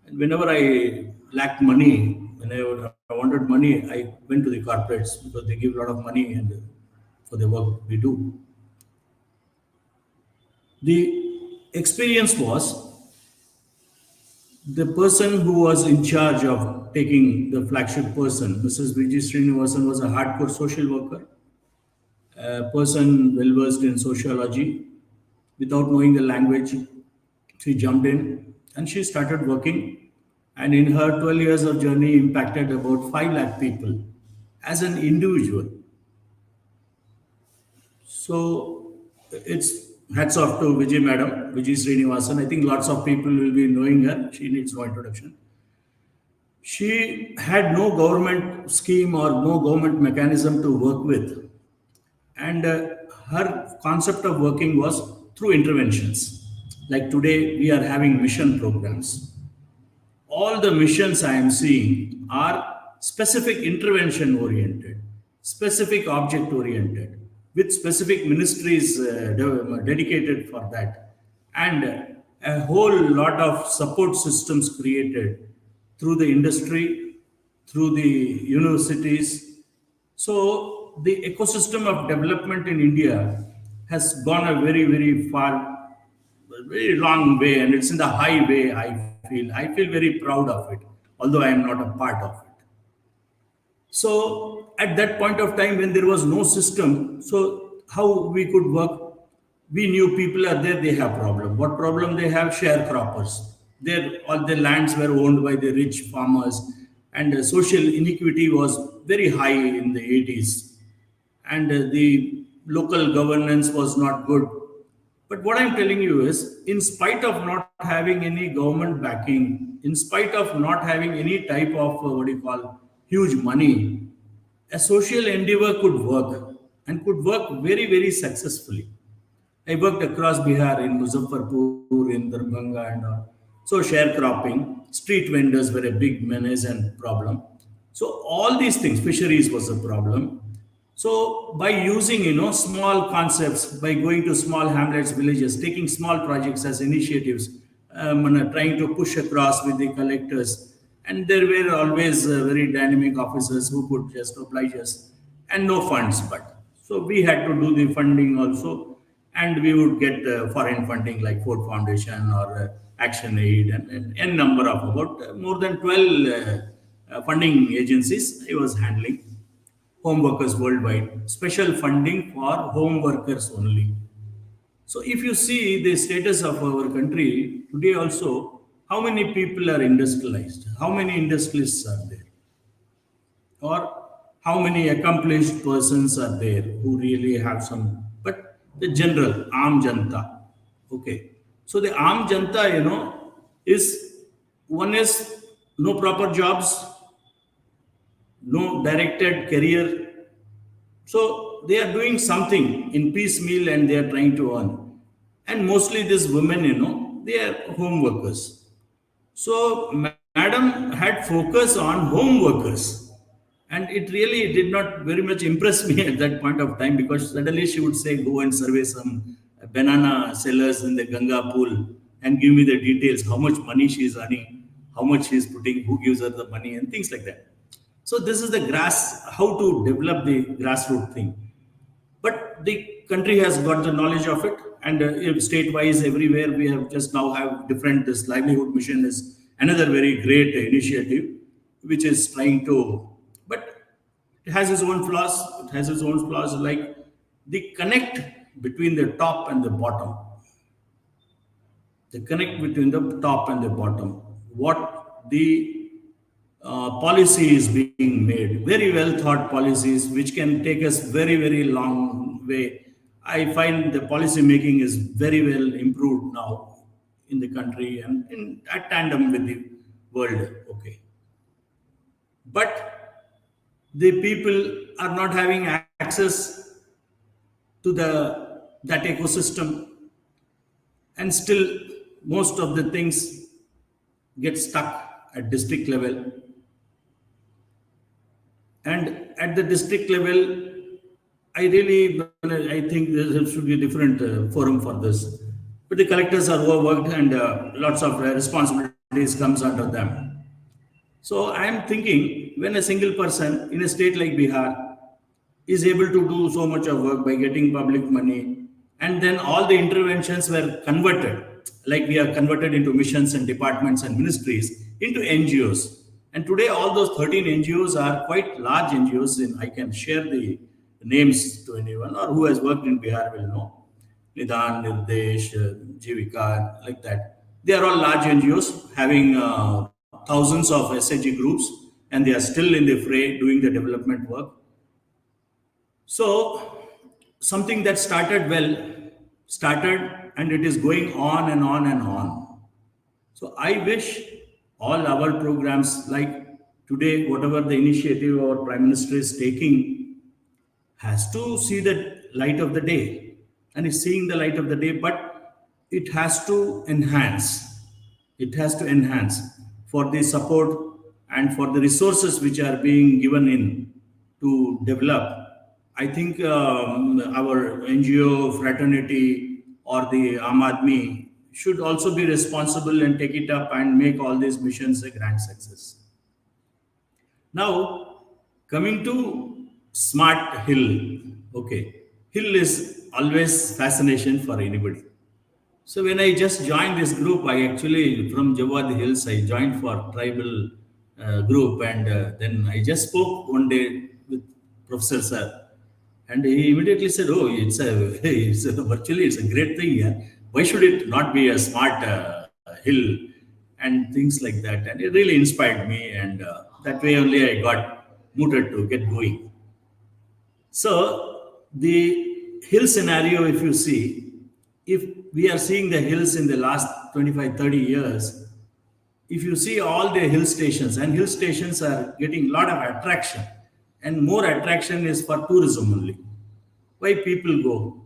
And whenever I lacked money, whenever I wanted money, I went to the corporates because they give a lot of money and for the work we do. The experience was the person who was in charge of taking the flagship person, Mrs. Vijay Srinivasan, was a hardcore social worker, a person well versed in sociology. Without knowing the language, she jumped in and she started working. And in her 12 years of journey, impacted about 5 lakh people as an individual. So it's hats off to Vijay Madam, Vijay Srinivasan. I think lots of people will be knowing her. She needs no introduction. She had no government scheme or no government mechanism to work with. And her concept of working was through interventions. Like today, we are having mission programs. All the missions I am seeing are specific intervention oriented, specific object oriented, with specific ministries dedicated for that, and a whole lot of support systems created through the industry, through the universities. So the ecosystem of development in India has gone a very, very far, very long way, and it's in the highway. I feel very proud of it, although I am not a part of it. So at that point of time when there was no system, so how we could work? We knew people are there, they have problem. What problem they have? Sharecroppers. All the lands were owned by the rich farmers, and social inequity was very high in the 80s, and the local governance was not good. But what I'm telling you is, in spite of not having any government backing, in spite of not having any type of what do you call huge money, a social endeavor could work and could work very, very successfully. I worked across Bihar in Muzaffarpur, in Darbhanga, and all. So sharecropping, street vendors were a big menace and problem. So all these things, fisheries was a problem. So by using small concepts, by going to small hamlets, villages, taking small projects as initiatives, trying to push across with the collectors, and there were always very dynamic officers who could just oblige us, and no funds. But so we had to do the funding also, and we would get foreign funding like Ford Foundation or Action Aid, and n number of about more than 12 funding agencies I was handling. Home workers worldwide, special funding for home workers only. So if you see the status of our country today also, how many people are industrialized? How many industrialists are there? Or how many accomplished persons are there who really have some, but the general, Aam Janta. Okay. So the Aam Janta, is one is no proper jobs, no directed career. So they are doing something in piecemeal and they are trying to earn. And mostly these women, they are home workers. So Madam had focus on home workers. And it really did not very much impress me at that point of time, because suddenly she would say, go and survey some banana sellers in the Ganga pool and give me the details, how much money she is earning, how much she is putting, who gives her the money, and things like that. So this is the how to develop the grassroots thing. But the country has got the knowledge of it, and if state-wise everywhere we have just now have different. This livelihood mission is another very great initiative, which is trying to, but it has its own flaws. It has its own flaws, like the connect between the top and the bottom. The connect between the top and the bottom. What the policy is being made, very well thought policies, which can take us very, very long way. I find the policy making is very well improved now in the country and at tandem with the world. Okay. But the people are not having access to that ecosystem, and still most of the things get stuck at district level. And at the district level, I think there should be a different forum for this. But the collectors are overworked, and lots of responsibilities comes under them. So I am thinking, when a single person in a state like Bihar is able to do so much of work by getting public money, and then all the interventions were converted, like we are converted into missions and departments and ministries, into NGOs. And today, all those 13 NGOs are quite large NGOs. I can share the names to anyone, or who has worked in Bihar will know. Nidan, Nirdesh, Jivika, like that. They are all large NGOs having thousands of SHG groups, and they are still in the fray doing the development work. So, something that started and it is going on and on and on. So, I wish all our programs, like today, whatever the initiative our Prime Minister is taking, has to see the light of the day, and is seeing the light of the day, but it has to enhance. It has to enhance for the support and for the resources which are being given in to develop. I think our NGO fraternity or the Aam Aadmi should also be responsible and take it up and make all these missions a grand success. Now, coming to Smart Hill. Okay, Hill is always fascination for anybody. So when I just joined this group, I actually, from Javadhu Hills, I joined for tribal group, and then I just spoke one day with Professor Sir, and he immediately said, "Oh, virtually it's a great thing. Yeah, why should it not be a smart hill and things like that?" And it really inspired me, and that way only I got mooted to get going. So the hill scenario, if you see, if we are seeing the hills in the last 25, 30 years, if you see all the hill stations, and hill stations are getting a lot of attraction, and more attraction is for tourism only. Why people go?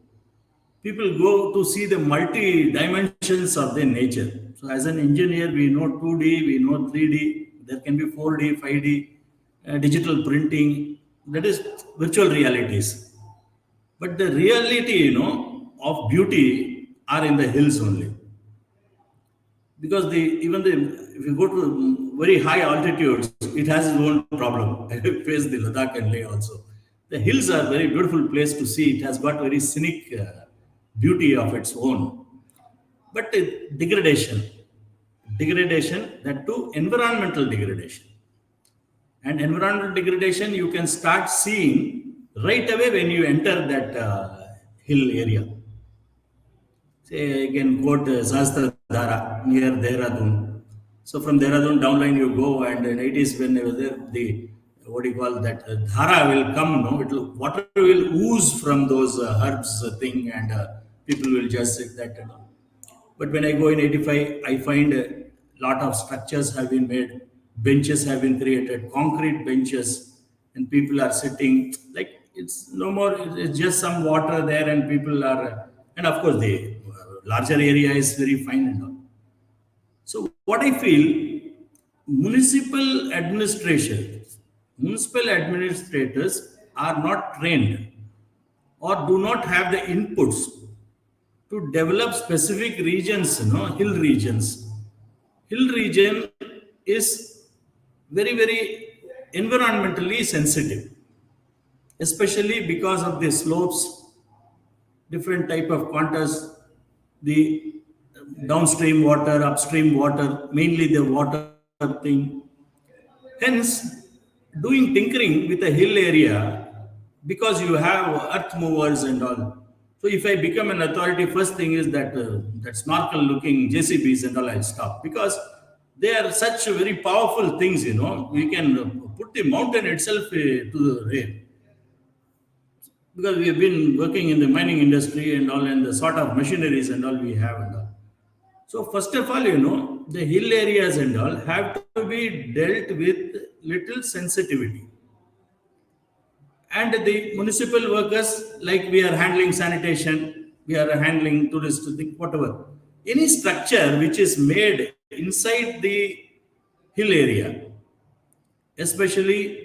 People go to see the multi dimensions of the nature. So as an engineer, we know 2D, we know 3D, there can be 4D, 5D, digital printing, that is virtual realities. But the reality, of beauty are in the hills only. Because if you go to very high altitudes, it has its own problem. I face the Ladakh and Leh also. The hills are very beautiful place to see. It has got very scenic beauty of its own. But degradation, that too environmental degradation. And environmental degradation you can start seeing right away when you enter that hill area. Say, again, quote Sahasradhara near Dehradun. So from Dehradun downline you go, and in 80s when I was there, the what do you call that? Dhara will come, no? Water will ooze from those herbs thing, and people will just sit that. But when I go in 85, I find a lot of structures have been made, benches have been created, concrete benches, and people are sitting. Like it's no more, it's just some water there, and people are, and of course, the larger area is very fine and all. So, what I feel, municipal administrators are not trained or do not have the inputs to develop specific regions, hill regions. Hill region is very, very environmentally sensitive, especially because of the slopes, different type of contours, the downstream water, upstream water, mainly the water thing. Hence, doing tinkering with a hill area, because you have earth movers and all. So if I become an authority, first thing is that snorkel looking JCBs and all I'll stop, because they are such very powerful things, We can put the mountain itself to the rail. Because we have been working in the mining industry and all, and the sort of machineries and all we have and all. So first of all, the hill areas and all have to be dealt with little sensitivity. And the municipal workers, like we are handling sanitation, we are handling tourist thing, whatever. Any structure which is made inside the hill area, especially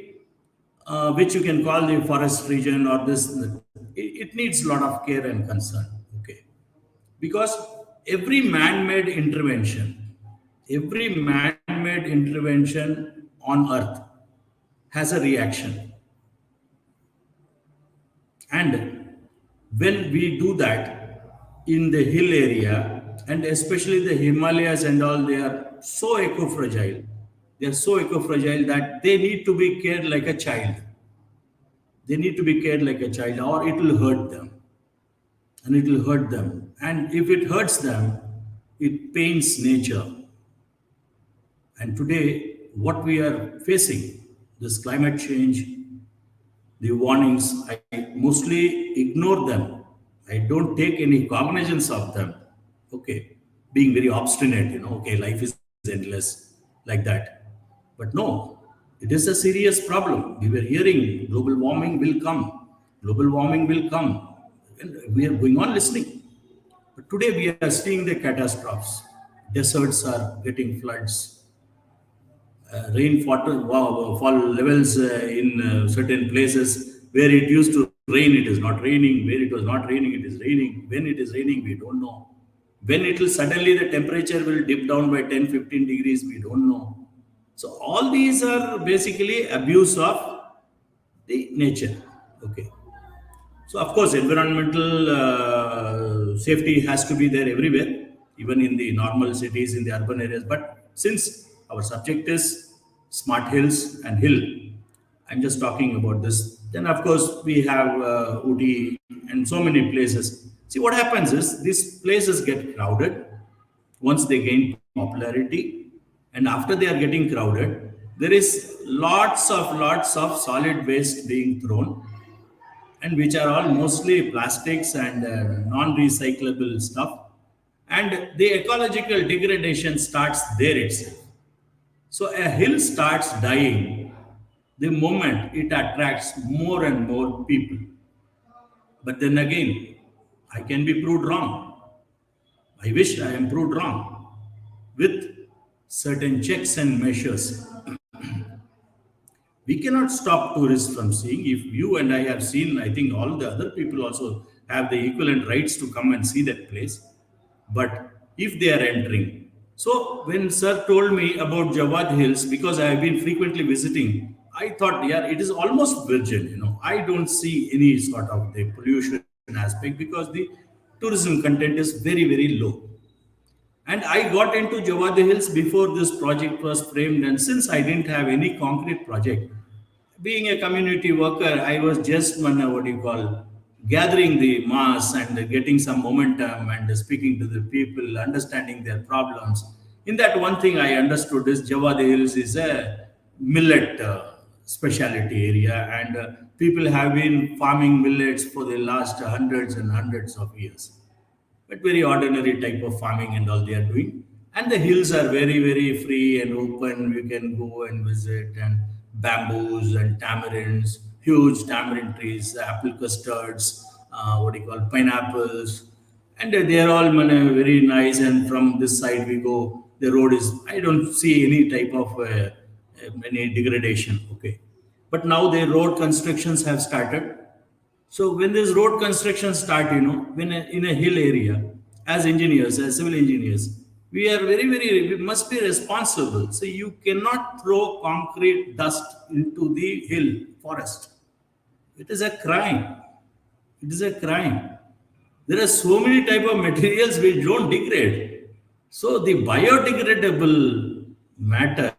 which you can call the forest region or this, it needs a lot of care and concern. Okay, because every man-made intervention on earth has a reaction, and when we do that in the hill area, and especially the Himalayas and all, they are so eco-fragile. They are so eco-fragile that they need to be cared like a child. They need to be cared like a child, or it will hurt them. And it will hurt them. And if it hurts them, it pains nature. And today, what we are facing, this climate change, the warnings, I mostly ignore them. I don't take any cognizance of them. Okay, being very obstinate, okay, life is endless, like that. But no, it is a serious problem. We were hearing global warming will come. Global warming will come. And we are going on listening. But today we are seeing the catastrophes. Deserts are getting floods. Fall levels in certain places where it used to rain, it is not raining. Where it was not raining, it is raining. When it is raining, we don't know. When it will suddenly the temperature will dip down by 10, 15 degrees, we don't know. So all these are basically abuse of the nature. Okay. So of course, environmental safety has to be there everywhere, even in the normal cities, in the urban areas. But since our subject is smart hills and hill. I'm just talking about this. Then, of course, we have Uti and so many places. See, what happens is these places get crowded once they gain popularity, and after they are getting crowded, there is lots of solid waste being thrown, and which are all mostly plastics and non-recyclable stuff, and the ecological degradation starts there itself. So a hill starts dying the moment it attracts more and more people. But then again, I can be proved wrong. I wish I am proved wrong. With certain checks and measures, we cannot stop tourists from seeing. If you and I have seen, I think all the other people also have the equivalent rights to come and see that place. But if they are entering, so when sir told me about Jawad Hills, because I have been frequently visiting, I thought, yeah, it is almost virgin. I don't see any sort of the pollution aspect because the tourism content is very, very low. And I got into Javadhu Hills before this project was framed. And since I didn't have any concrete project, being a community worker, I was just gathering the mass and getting some momentum and speaking to the people, understanding their problems. In that, one thing I understood is Javadhu Hills is a millet specialty area, and people have been farming millets for the last hundreds and hundreds of years, but very ordinary type of farming and all they are doing. And the hills are very, very free and open. You can go and visit, and bamboos and tamarinds, huge tamarind trees, apple custards, pineapples. And they are all very nice. And from this side we go, the road is, I don't see any type of any degradation. Okay. But now the road constructions have started, so when this road construction start, when in a hill area, as engineers, as civil engineers, we are we must be responsible. So you cannot throw concrete dust into the hill forest. It is a crime. It is a crime. There are so many type of materials which don't degrade. So the biodegradable matter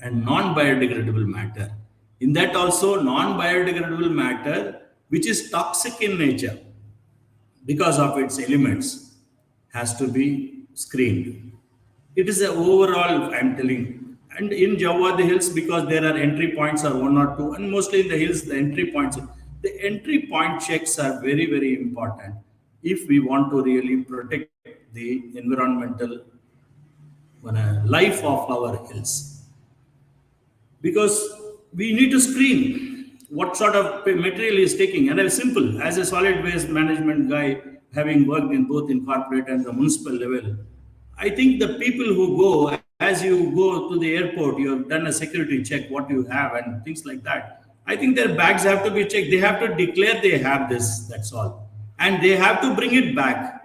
and non-biodegradable matter. In that also, non-biodegradable matter, which is toxic in nature because of its elements, has to be screened. It is an overall, I'm telling. And in Jawad Hills, because there are entry points are one or two, and mostly in the hills, the entry point checks are very, very important if we want to really protect the environmental life of our hills. Because we need to screen what sort of material is taking. And I'm simple, as a solid waste management guy, having worked in both in corporate and the municipal level, I think the people who go, as you go to the airport, you have done a security check, what you have and things like that. I think their bags have to be checked. They have to declare they have this, that's all. And they have to bring it back.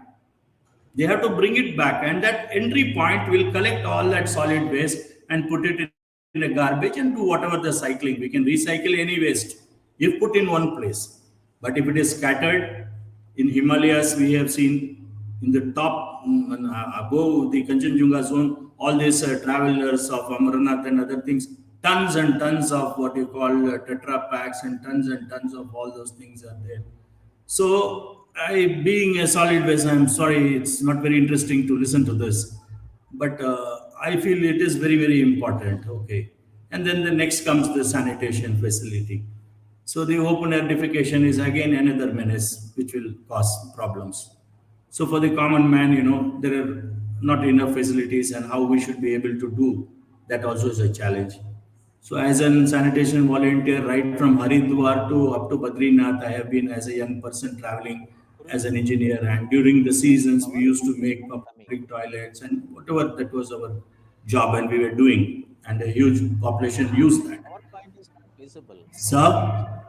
They have to bring it back. And that entry point will collect all that solid waste and put it in a garbage and do whatever the cycling. We can recycle any waste if put in one place. But if it is scattered in Himalayas, we have seen in the top above the Kanchenjunga zone, all these travelers of Amarnath and other things, tons and tons of Tetra packs and tons of all those things are there. So being a solid waste, I'm sorry, it's not very interesting to listen to this, but I feel it is very, very important. Okay. And then the next comes the sanitation facility. So the open air defecation is again another menace which will cause problems. So for the common man, there are not enough facilities, and how we should be able to do that also is a challenge. So as a sanitation volunteer, right from Haridwar to up to Badrinath, I have been as a young person traveling as an engineer. And during the seasons, we used to make public toilets and whatever that was our job, and we were doing. And a huge population used that. PowerPoint is not visible. Sir?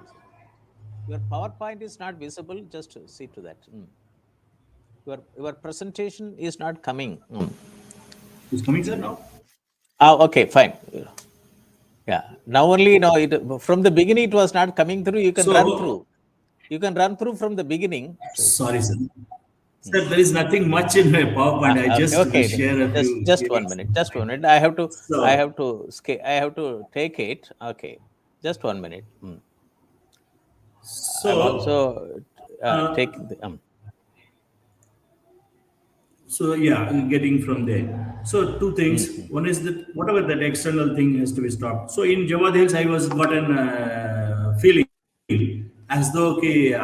Your PowerPoint is not visible. Just see to that. Your presentation is not coming. Who's coming, sir, now? Okay, fine. Yeah. Now only from the beginning it was not coming through. You can run through. You can run through from the beginning. Sorry, sir. Sir, there is nothing much in my PowerPoint. I just will Okay, share a few. just 1 minute. Just 1 minute. I have to. So, I have to take it. Okay, just 1 minute. I'm so, also uh, taking the. So yeah, getting from there. So two things. One is that whatever that external thing has to be stopped. So in Javadhu Hills, I was got an feeling as though okay,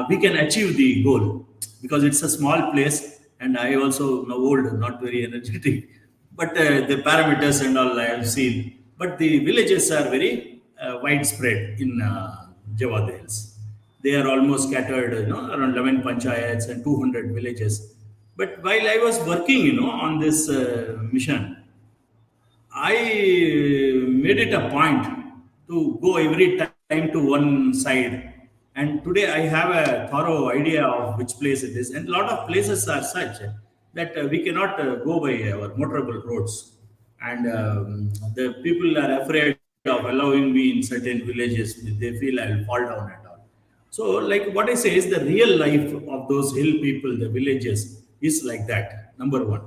we can achieve the goal because it's a small place, and I also now old, not very energetic. But the parameters and all I have seen. But the villages are very widespread in Javadhu Hills. They are almost scattered, around 11 panchayats and 200 villages. But while I was working, on this mission, I made it a point to go every time to one side. And today I have a thorough idea of which place it is. And a lot of places are such that we cannot go by our motorable roads. And the people are afraid of allowing me in certain villages. They feel I'll fall down and all. So, like what I say is the real life of those hill people, the villages, is like that. Number one.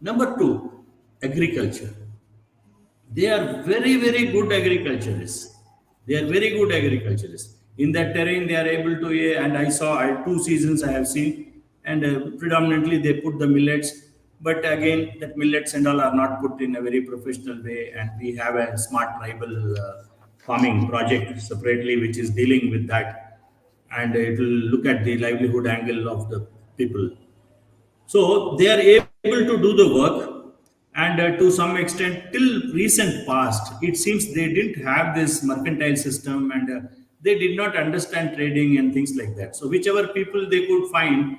Number two, agriculture. They are very, very good agriculturists. They are very good agriculturists. In that terrain, they are able to, and I saw 2 seasons I have seen, and predominantly they put the millets. But again, that millets and all are not put in a very professional way, and we have a smart tribal farming project separately, which is dealing with that, and it will look at the livelihood angle of the people. So they are able to do the work, and to some extent, till recent past, it seems they didn't have this mercantile system, and they did not understand trading and things like that. So whichever people they could find,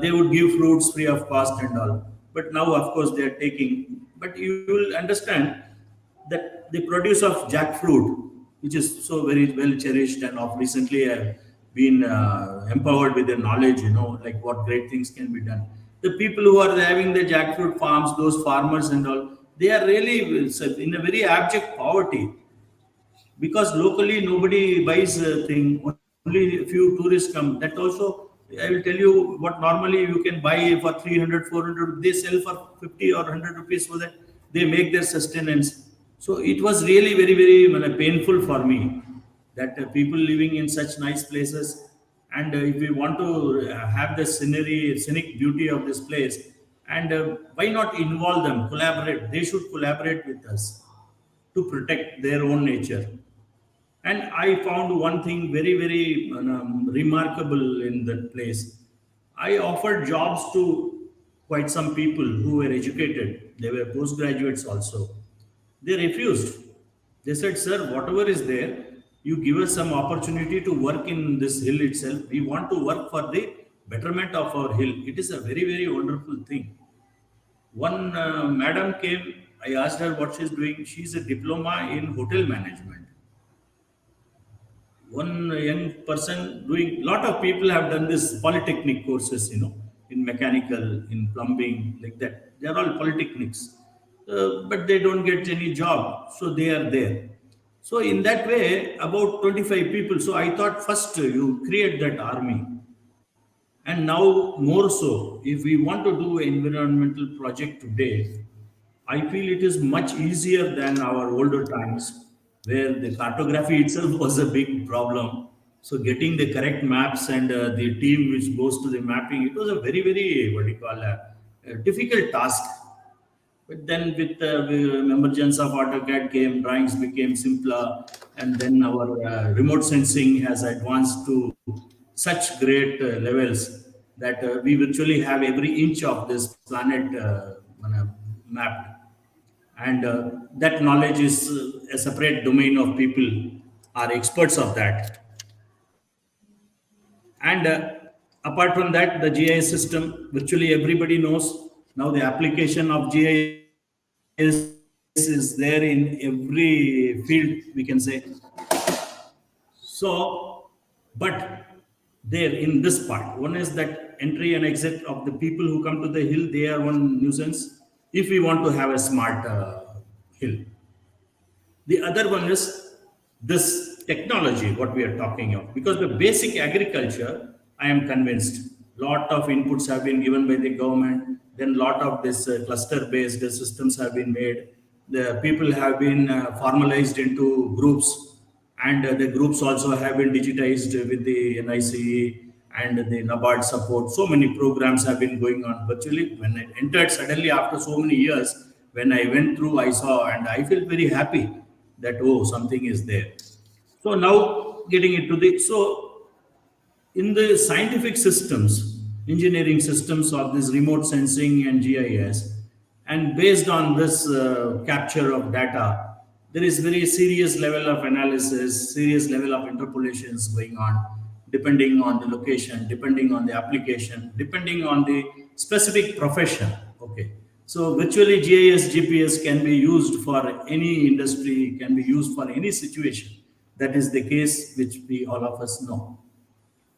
they would give fruits free of cost and all. But now, of course, they are taking. But you will understand that the produce of jackfruit, which is so very well cherished and of recently been empowered with the knowledge, like what great things can be done. The people who are having the jackfruit farms, those farmers and all, they are really in a very abject poverty because locally nobody buys a thing. Only a few tourists come. That also, I will tell you what normally you can buy for 300, 400. They sell for 50 or 100 rupees so that they make their sustenance. So it was really very, very painful for me that people living in such nice places. And if we want to have the scenery, scenic beauty of this place, and why not involve them, collaborate? They should collaborate with us to protect their own nature. And I found one thing very, very remarkable in that place. I offered jobs to quite some people who were educated. They were postgraduates also. They refused. They said, "Sir, whatever is there, you give us some opportunity to work in this hill itself. We want to work for the betterment of our hill." It is a very, very wonderful thing. One madam came, I asked her what she's doing. She's a diploma in hotel management. One young person doing, lot of people have done this polytechnic courses, in mechanical, in plumbing, like that. They are all polytechnics, but they don't get any job, so they are there. So in that way, about 25 people. So I thought first you create that army, and now more so, if we want to do an environmental project today, I feel it is much easier than our older times where the cartography itself was a big problem. So getting the correct maps and the team which goes to the mapping, it was a very, very, what do you call, a difficult task. But then with the emergence of AutoCAD came, drawings became simpler, and then our remote sensing has advanced to such great levels that we virtually have every inch of this planet mapped. And that knowledge is a separate domain of people are experts of that. And apart from that, the GIS system, virtually everybody knows. Now the application of GIS is there in every field, we can say. So, but there in this part, one is that entry and exit of the people who come to the hill, they are one nuisance. If we want to have a smart hill, the other one is this technology, what we are talking of, because the basic agriculture, I am convinced, lot of inputs have been given by the government. Then lot of this cluster-based systems have been made. The people have been formalized into groups, and the groups also have been digitized with the NICE and the NABARD support. So many programs have been going on virtually. When I entered suddenly after so many years, when I went through, I saw, and I feel very happy that, oh, something is there. So now getting into the, so in the scientific systems, engineering systems of this remote sensing and GIS, and based on this capture of data, there is very serious level of analysis, serious level of interpolations going on, depending on the location, depending on the application, depending on the specific profession. Okay. So virtually GIS, GPS can be used for any industry, can be used for any situation. That is the case which we all of us know.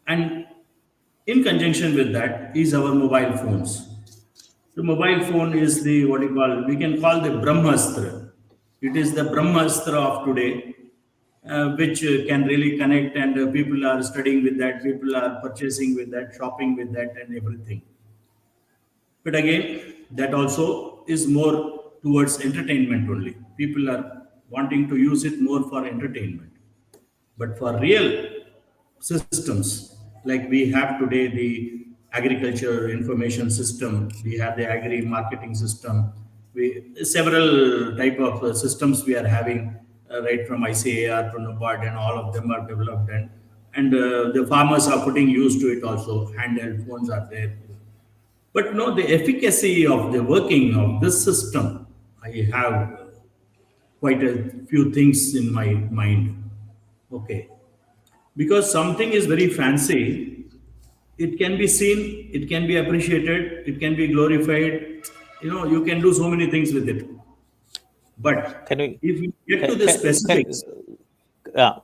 And in conjunction with that is our mobile phones. The mobile phone is the, what you call, we can call the Brahmastra. It is the Brahmastra of today, which can really connect, and people are studying with that, people are purchasing with that, shopping with that, and everything. But again, that also is more towards entertainment only. People are wanting to use it more for entertainment. But for real systems, like we have today the agriculture information system, we have the agri marketing system, we several type of systems we are having, right from ICAR to NABARD, and all of them are developed, and the farmers are putting use to it also. Handheld phones are there. But no, the efficacy of the working of this system, I have quite a few things in my mind. Okay. Because something is very fancy, it can be seen, it can be appreciated, it can be glorified. You know, you can do so many things with it. But Can we, if you get to the specifics,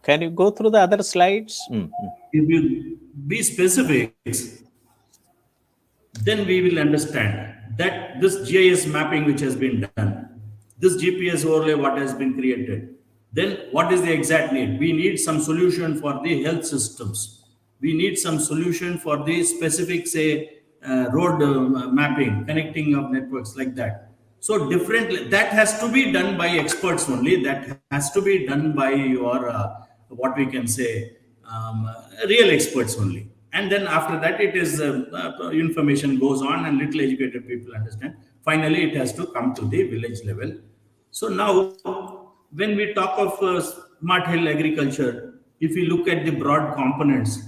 can you go through the other slides? if you be specifics, then we will understand that this GIS mapping which has been done, this GPS overlay what has been created, then what is the exact need? We need some solution for the health systems. We need some solution for the specific, say, road mapping, connecting of networks like that. So different, that has to be done by experts only. That has to be done by your, what we can say, real experts only. And then after that, it is information goes on and little educated people understand. Finally, it has to come to the village level. So now, when we talk of smart hill agriculture, if we look at the broad components,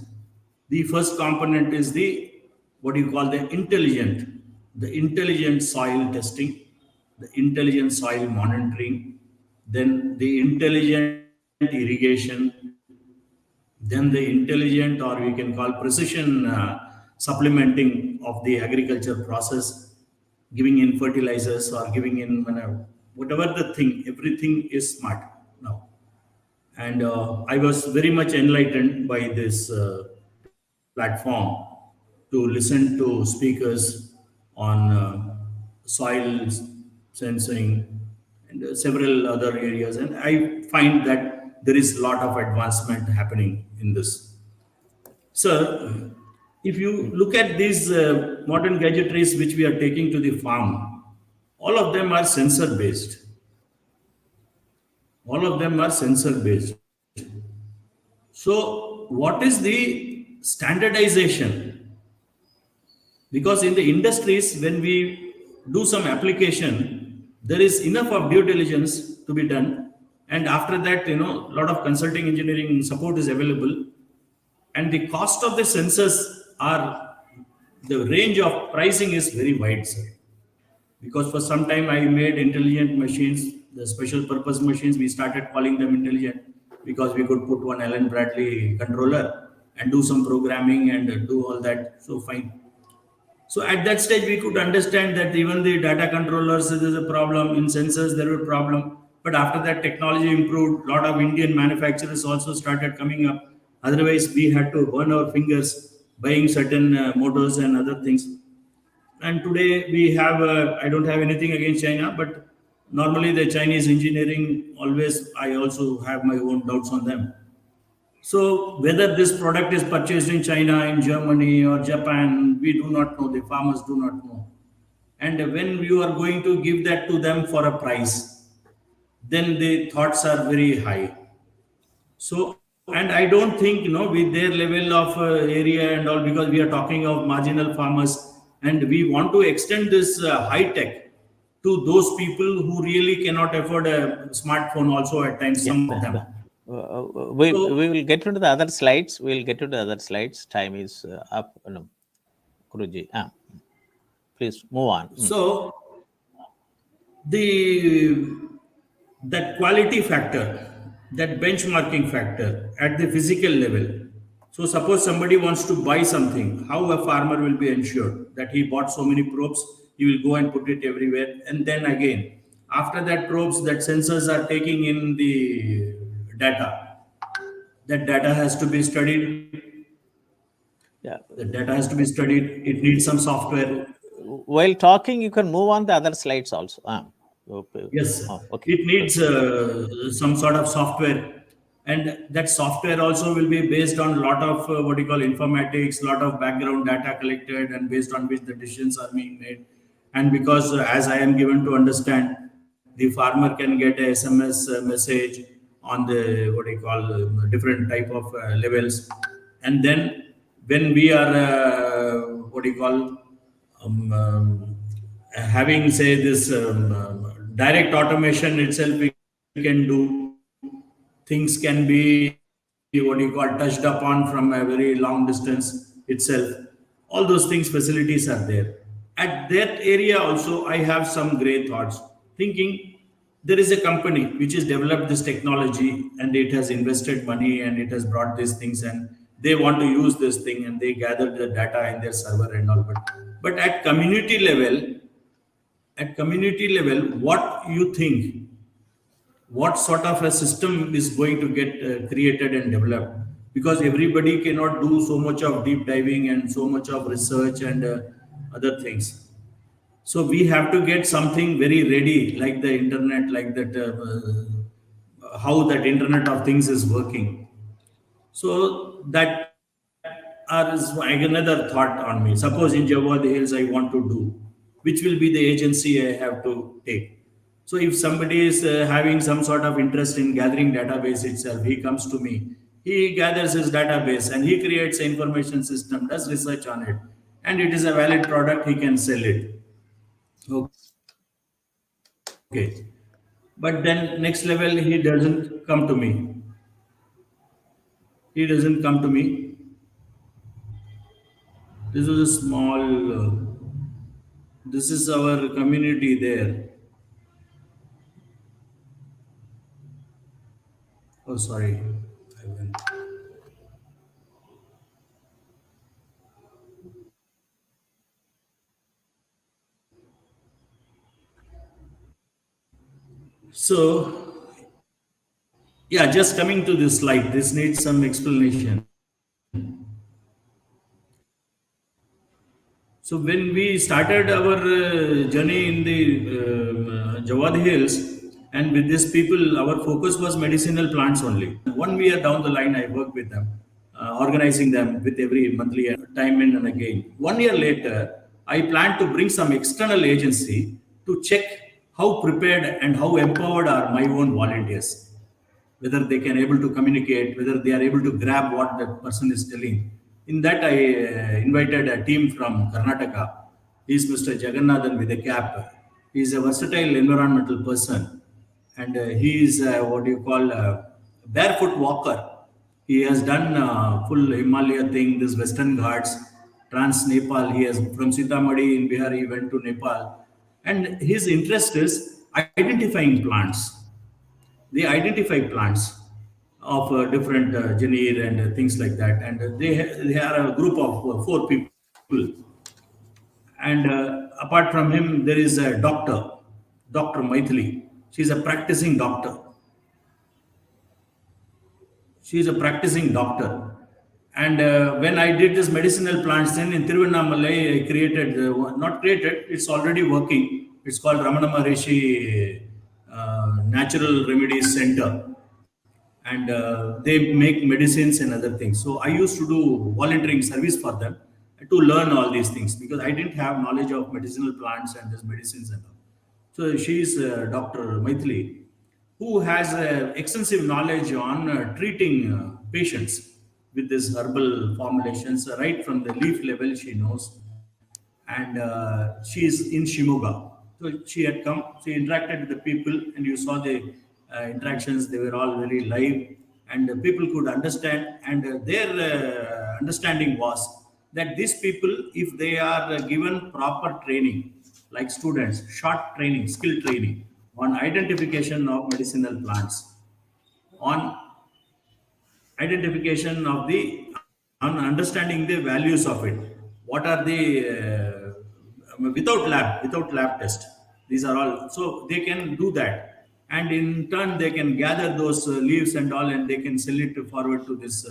the first component is the, what you call the intelligent soil testing, the intelligent soil monitoring, then the intelligent irrigation, then the intelligent, or we can call precision supplementing of the agriculture process, giving in fertilizers or giving in whatever the thing, everything is smart now. And I was very much enlightened by this platform to listen to speakers on soil sensing and several other areas. And I find that there is a lot of advancement happening in this. Sir, if you look at these modern gadgetries which we are taking to the farm, all of them are sensor based. All of them are sensor based. So what is the standardization? Because in the industries, when we do some application, there is enough of due diligence to be done. And after that, a lot of consulting engineering support is available. And the cost of the sensors are, the range of pricing is very wide, sir. Because for some time I made intelligent machines, the special purpose machines, we started calling them intelligent because we could put one Allen Bradley controller and do some programming and do all that. So fine. So at that stage, we could understand that even the data controllers, there is a problem. In sensors, there was a problem. But after that, technology improved. A lot of Indian manufacturers also started coming up. Otherwise, we had to burn our fingers buying certain motors and other things. And today we have, I don't have anything against China, but normally the Chinese engineering, always, I also have my own doubts on them. So whether this product is purchased in China, in Germany or Japan, we do not know. The farmers do not know. And when you are going to give that to them for a price, then the thoughts are very high. So, and I don't think, with their level of area and all, because we are talking of marginal farmers, and we want to extend this high tech to those people who really cannot afford a smartphone also at times, some of them. We will get into the other slides. We will get into the other slides. Time is up. No, Guruji. Please move on. So that quality factor, that benchmarking factor at the physical level. So suppose somebody wants to buy something, how a farmer will be ensured that he bought so many probes, he will go and put it everywhere. And then again, after that probes, that sensors are taking in the data. That data has to be studied. Yeah. The data has to be studied. It needs some software. While talking, you can move on the other slides also. Yes, okay. It needs some sort of software, and that software also will be based on a lot of what you call informatics, lot of background data collected, and based on which the decisions are being made. And because, as I am given to understand, the farmer can get a SMS message on the what you call different type of levels, and then when we are what you call having say this direct automation itself, we can do things can be what you call touched upon from a very long distance itself. All those things, facilities are there. At that area also, I have some great thoughts, thinking there is a company which has developed this technology and it has invested money and it has brought these things and they want to use this thing and they gather the data in their server and all. But at community level, what you think, what sort of a system is going to get created and developed? Because everybody cannot do so much of deep diving and so much of research and other things. So we have to get something very ready, like the internet, like that, how that Internet of Things is working. So that is another thought on me. Suppose in Javadhu Hills I want to do, which will be the agency I have to take. So if somebody is having some sort of interest in gathering database itself, he comes to me. He gathers his database and he creates an information system, does research on it, and it is a valid product, he can sell it. Okay. But then next level, he doesn't come to me. He doesn't come to me. This is a small, this is our community there. Oh, sorry. I went. So, yeah, just coming to this slide, this needs some explanation. So when we started our journey in the Javadhu Hills, and with these people, our focus was medicinal plants only. 1 year down the line, I worked with them, organizing them with every monthly time in and again. 1 year later, I planned to bring some external agency to check how prepared and how empowered are my own volunteers, whether they can able to communicate, whether they are able to grab what the person is telling. In that, I invited a team from Karnataka. He is Mr. Jagannathan with a cap. He is a versatile environmental person, and he is what you call a barefoot walker. He has done full Himalaya thing, this Western Ghats, Trans Nepal. He has from Sitamarhi in Bihar. He went to Nepal, and his interest is identifying plants. They identify plants of different genre and things like that, and they are a group of 4 people. And apart from him, there is a Dr. Maithili. She's a practicing doctor. She's a practicing doctor. And when I did this medicinal plants, then in Thiruvannamalai, I created, not created, it's already working. It's called Ramana Maharishi Natural Remedies Center. and they make medicines and other things. So I used to do volunteering service for them to learn all these things because I didn't have knowledge of medicinal plants and these medicines and all. So she is Dr. Maithili, who has extensive knowledge on treating patients with these herbal formulations right from the leaf level. She knows, and she is in Shimoga. So she had come, she interacted with the people, and you saw the interactions. They were all very live, and people could understand. And their understanding was that these people, if they are given proper training, like students, short training, skill training on identification of medicinal plants, on identification of the on understanding the values of it, what are the without lab test, these are all, so they can do that, and in turn they can gather those leaves and all, and they can sell it forward to this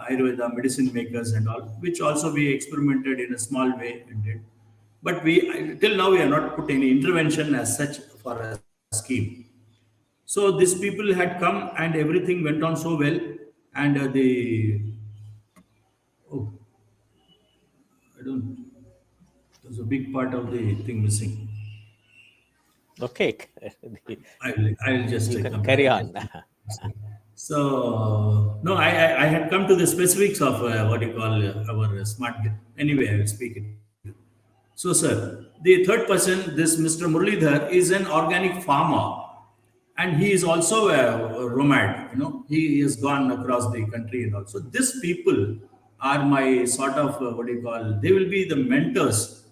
Ayurveda medicine makers and all, which also we experimented in a small way and did. But we till now we have not put any intervention as such for a scheme. So these people had come and everything went on so well, and oh, I don't. There's a big part of the thing missing. Okay. I'll just You can come carry back. on. So no, I had come to the specifics of what you call our smart. Anyway, I will speak it. So, sir, the third person, this Mr. Muralidhar, is an organic farmer, and he is also a nomad. He has gone across the country and also. These people are my sort of what do you call? They will be the mentors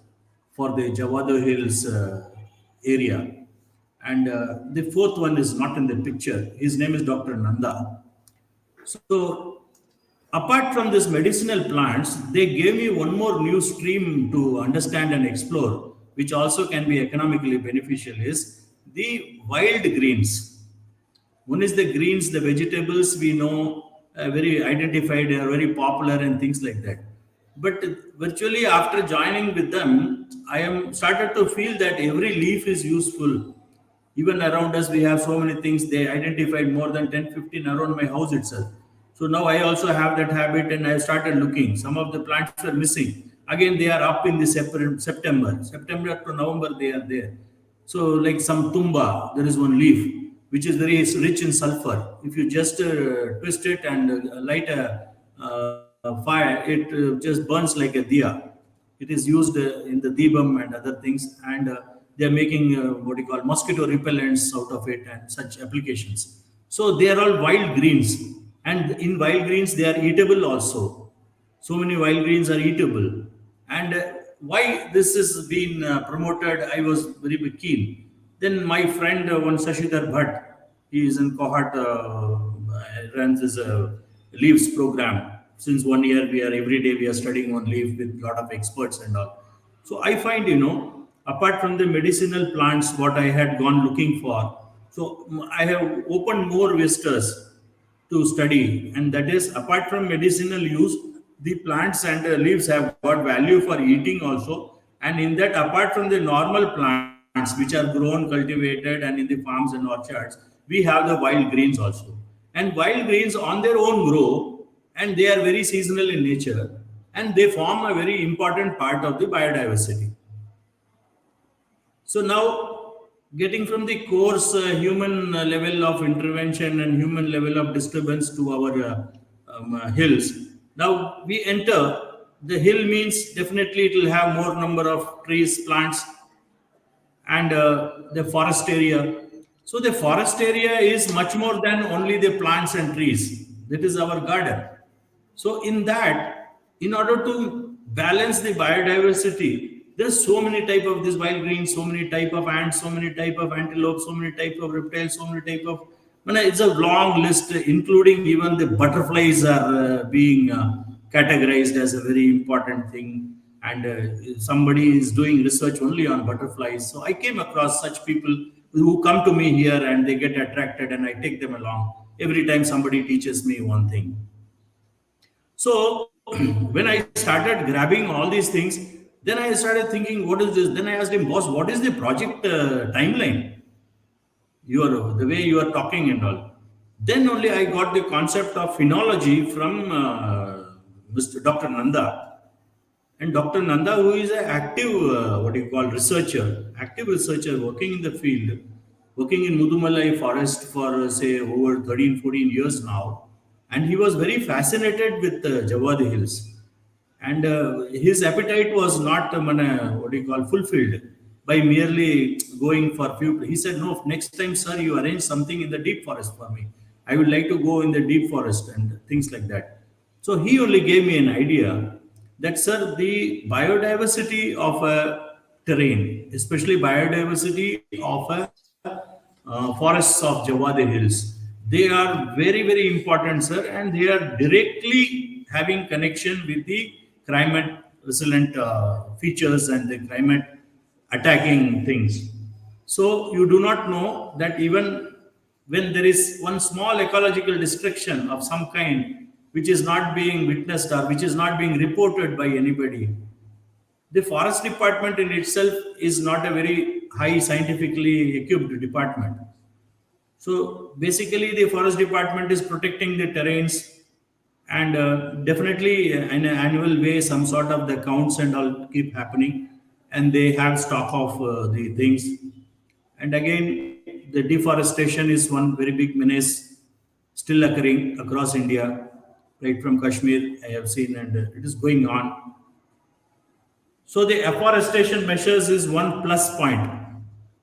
for the Javadhu Hills area. And the fourth one is not in the picture. His name is Dr. Nanda. So, apart from this medicinal plants, they gave me one more new stream to understand and explore, which also can be economically beneficial, is the wild greens. One is the greens, the vegetables we know, very identified, are very popular and things like that. But virtually after joining with them, I am started to feel that every leaf is useful. Even around us, we have so many things. They identified more than 10, 15 around my house itself. So now I also have that habit, and I started looking. Some of the plants were missing. Again, they are up in the September to November, they are there. So like some tumba, there is one leaf, which is very rich in sulfur. If you just twist it and light a fire, it just burns like a diya. It is used in the dibam and other things, and they are making what you call mosquito repellents out of it and such applications. So they are all wild greens, and in wild greens they are eatable also. So many wild greens are eatable, and why this is being promoted, I was very keen. Then my friend one Shashidhar Bhatt, he is in cohort, runs this leaves program. Since 1 year, we are every day we are studying on leaf with a lot of experts and all. So I find, apart from the medicinal plants, what I had gone looking for, so I have opened more vistas to study, and that is apart from medicinal use, the plants and leaves have got value for eating also. And in that, apart from the normal plants which are grown, cultivated, and in the farms and orchards, we have the wild greens also. And wild greens on their own grow, and they are very seasonal in nature, and they form a very important part of the biodiversity. So now, getting from the coarse human level of intervention and human level of disturbance to our hills, now we enter the hill means definitely it will have more number of trees, plants, and the forest area. So the forest area is much more than only the plants and trees. That is our garden. So in that, in order to balance the biodiversity, there's so many type of this wild greens, so many type of ants, so many type of antelope, so many type of reptiles, so many type of. It's a long list, including even the butterflies are being categorized as a very important thing. And somebody is doing research only on butterflies. So I came across such people who come to me here and they get attracted, and I take them along. Every time somebody teaches me one thing. So when I started grabbing all these things, then I started thinking, what is this? Then I asked him, boss, what is the project timeline? The way you are talking and all. Then only I got the concept of phenology from Mr. Dr. Nanda. And Dr. Nanda, who is an active, active researcher working in the field, working in Mudumalai forest for say over 13, 14 years now. And he was very fascinated with Javadhu Hills. And his appetite was not fulfilled by merely going for few. He said, no, next time, sir, you arrange something in the deep forest for me. I would like to go in the deep forest and things like that. So he only gave me an idea that, sir, the biodiversity of a terrain, especially biodiversity of a forests of Javadhi Hills, they are very, very important, sir, and they are directly having connection with the climate resilient features and the climate attacking things. So you do not know that even when there is one small ecological destruction of some kind which is not being witnessed or which is not being reported by anybody, the forest department in itself is not a very high scientifically equipped department. So basically, the forest department is protecting the terrains, and definitely in an annual way, some sort of the counts and all keep happening, and they have stock of the things. And again, the deforestation is one very big menace still occurring across India, right from Kashmir. I have seen, and it is going on. So the afforestation measures is one plus point,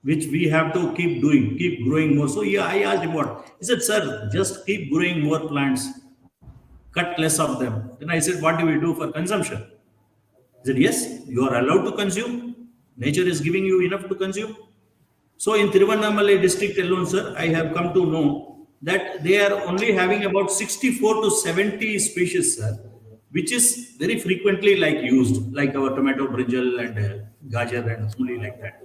which we have to keep doing, keep growing more. So yeah, I asked him what. He said, sir, just keep growing more plants, cut less of them. Then I said, what do we do for consumption? He said, yes, you are allowed to consume. Nature is giving you enough to consume. So in Thiruvannamalai district alone, sir, I have come to know that they are only having about 64 to 70 species, sir, which is very frequently like used, like our tomato, brinjal, and gajar, and only like that.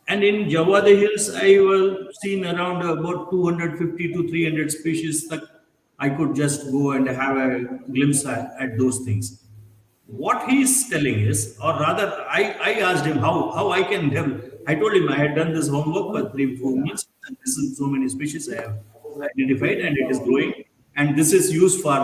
And in Javadhi Hills, I was seen around about 250 to 300 species that I could just go and have a glimpse at those things. What he is telling is, or rather, I asked him how I can develop. I told him I had done this homework for 3 4 months, and this is so many species I have identified, and it is growing. And this is used for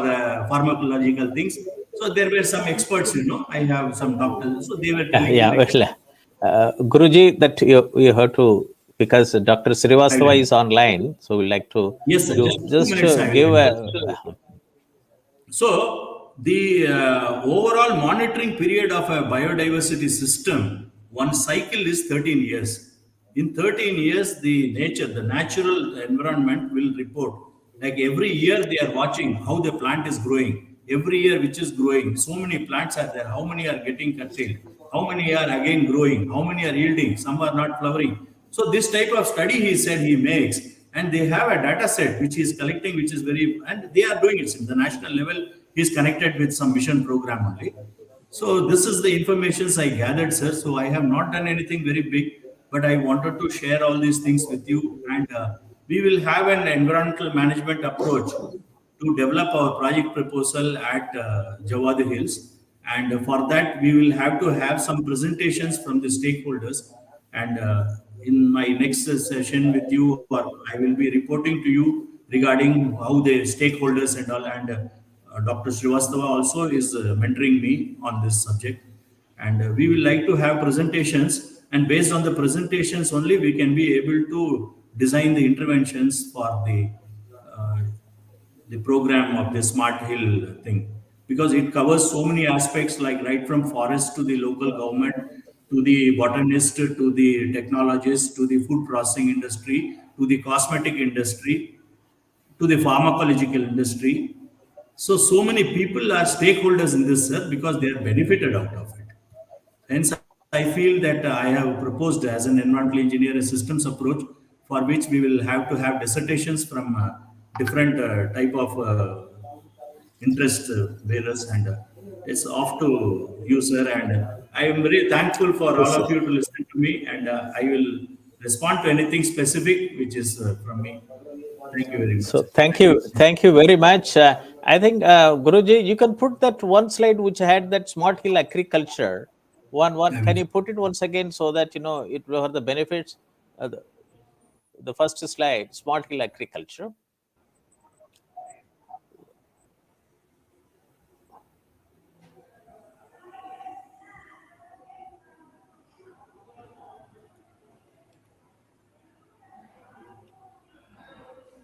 pharmacological things. So there were some experts, I have some doctors, so they were telling me Yeah, like, well, Guruji, that you have to, because Dr. Srivastava is online, so we like to yes, sir, you just 2 minutes I will give end. a So, the overall monitoring period of a biodiversity system, one cycle is 13 years. In 13 years, the natural environment will report. Like every year, they are watching how the plant is growing. Every year, which is growing, so many plants are there. How many are getting curtailed? How many are again growing? How many are yielding? Some are not flowering. So, this type of study he said he makes, and they have a data set which he is collecting, which is very, and they are doing it in the national level. He is connected with some mission program only. So this is the informations I gathered, sir. So I have not done anything very big, but I wanted to share all these things with you. And we will have an environmental management approach to develop our project proposal at Javadhi Hills. And for that, we will have to have some presentations from the stakeholders. And in my next session with you, or I will be reporting to you regarding how the stakeholders and all. And Dr. Srivastava also is mentoring me on this subject. And we will like to have presentations. And based on the presentations only, we can be able to design the interventions for the program of the Smart Hill thing, because it covers so many aspects, like right from forest to the local government, to the botanist, to the technologist, to the food processing industry, to the cosmetic industry, to the pharmacological industry. So many people are stakeholders in this, sir, because they are benefited out of it. Hence, I feel that I have proposed as an environmental engineer a systems approach, for which we will have to have dissertations from different type of interest bearers, and it's off to you, sir. And I am very thankful for all of you to listen to me, and I will respond to anything specific which is from me. Thank you very much. So thank you very much. I think Guruji, you can put that one slide which had that smart hill agriculture. One. Can you put it once again so that it will have the benefits? The first slide, smart hill agriculture.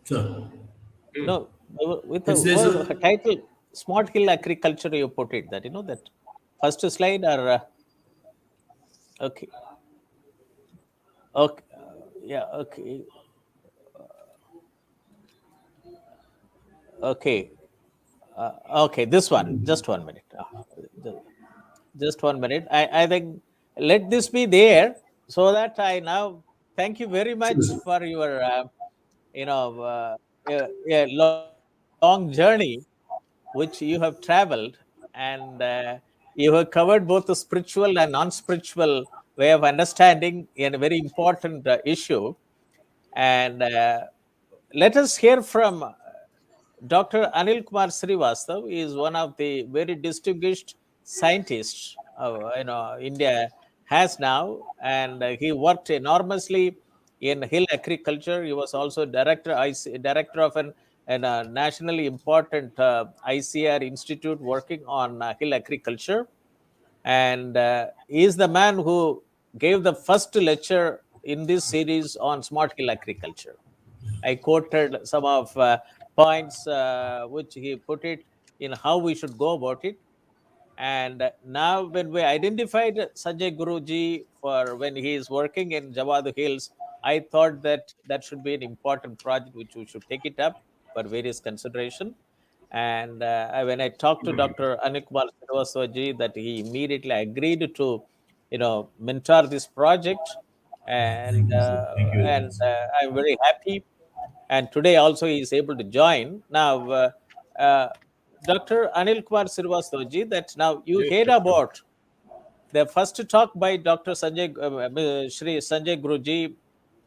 Sir, No, with the yes, there's title Smart Hill Agriculture, you put it that, that first slide or, okay, okay, yeah, okay, okay, okay, this one, just 1 minute. The- just 1 minute. I think let this be there so that I now thank you very sure, much sir. for your, a long journey which you have traveled, and you have covered both the spiritual and non-spiritual way of understanding in a very important issue. And let us hear from Dr. Anil Kumar Srivastav. Is one of the very distinguished scientists India has now, and he worked enormously in hill agriculture. He was also director of an nationally important ICR institute working on hill agriculture, and he is the man who gave the first lecture in this series on smart hill agriculture. I quoted some of points which he put it in how we should go about it. And now, when we identified Sanjay Guruji for when he is working in Javadhu Hills, I thought that that should be an important project which we should take it up for various consideration. And when I talked to Dr. Anikumar Srivastavaji, that he immediately agreed to, mentor this project, Thank and you, sir. Thank you very much, sir. I'm very happy. And today also he is able to join. Now, uh, Dr. Anil Kumar Srivastavaji, that now you Yes, heard Shekhar. about the first talk by Dr. Shri Sanjay Guruji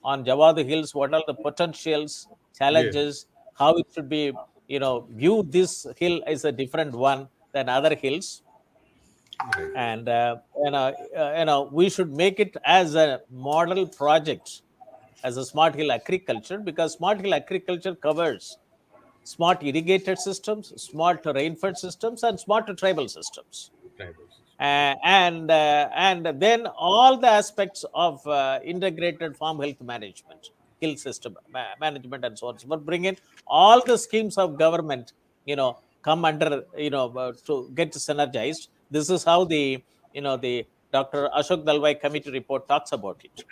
on Javadhu Hills. What are the potentials, Yes, challenges, how it should be, view this hill as a different one than other hills, right. and we should make it as a model project as a smart hill agriculture, because smart hill agriculture covers smart irrigated systems, smart rainfed systems, and smart tribal systems, Tribals. and then all the aspects of integrated farm health management, hill system management, and so on. So, but bring in all the schemes of government, come under, to get synergized. This is how the Dr. Ashok Dalwai committee report talks about it,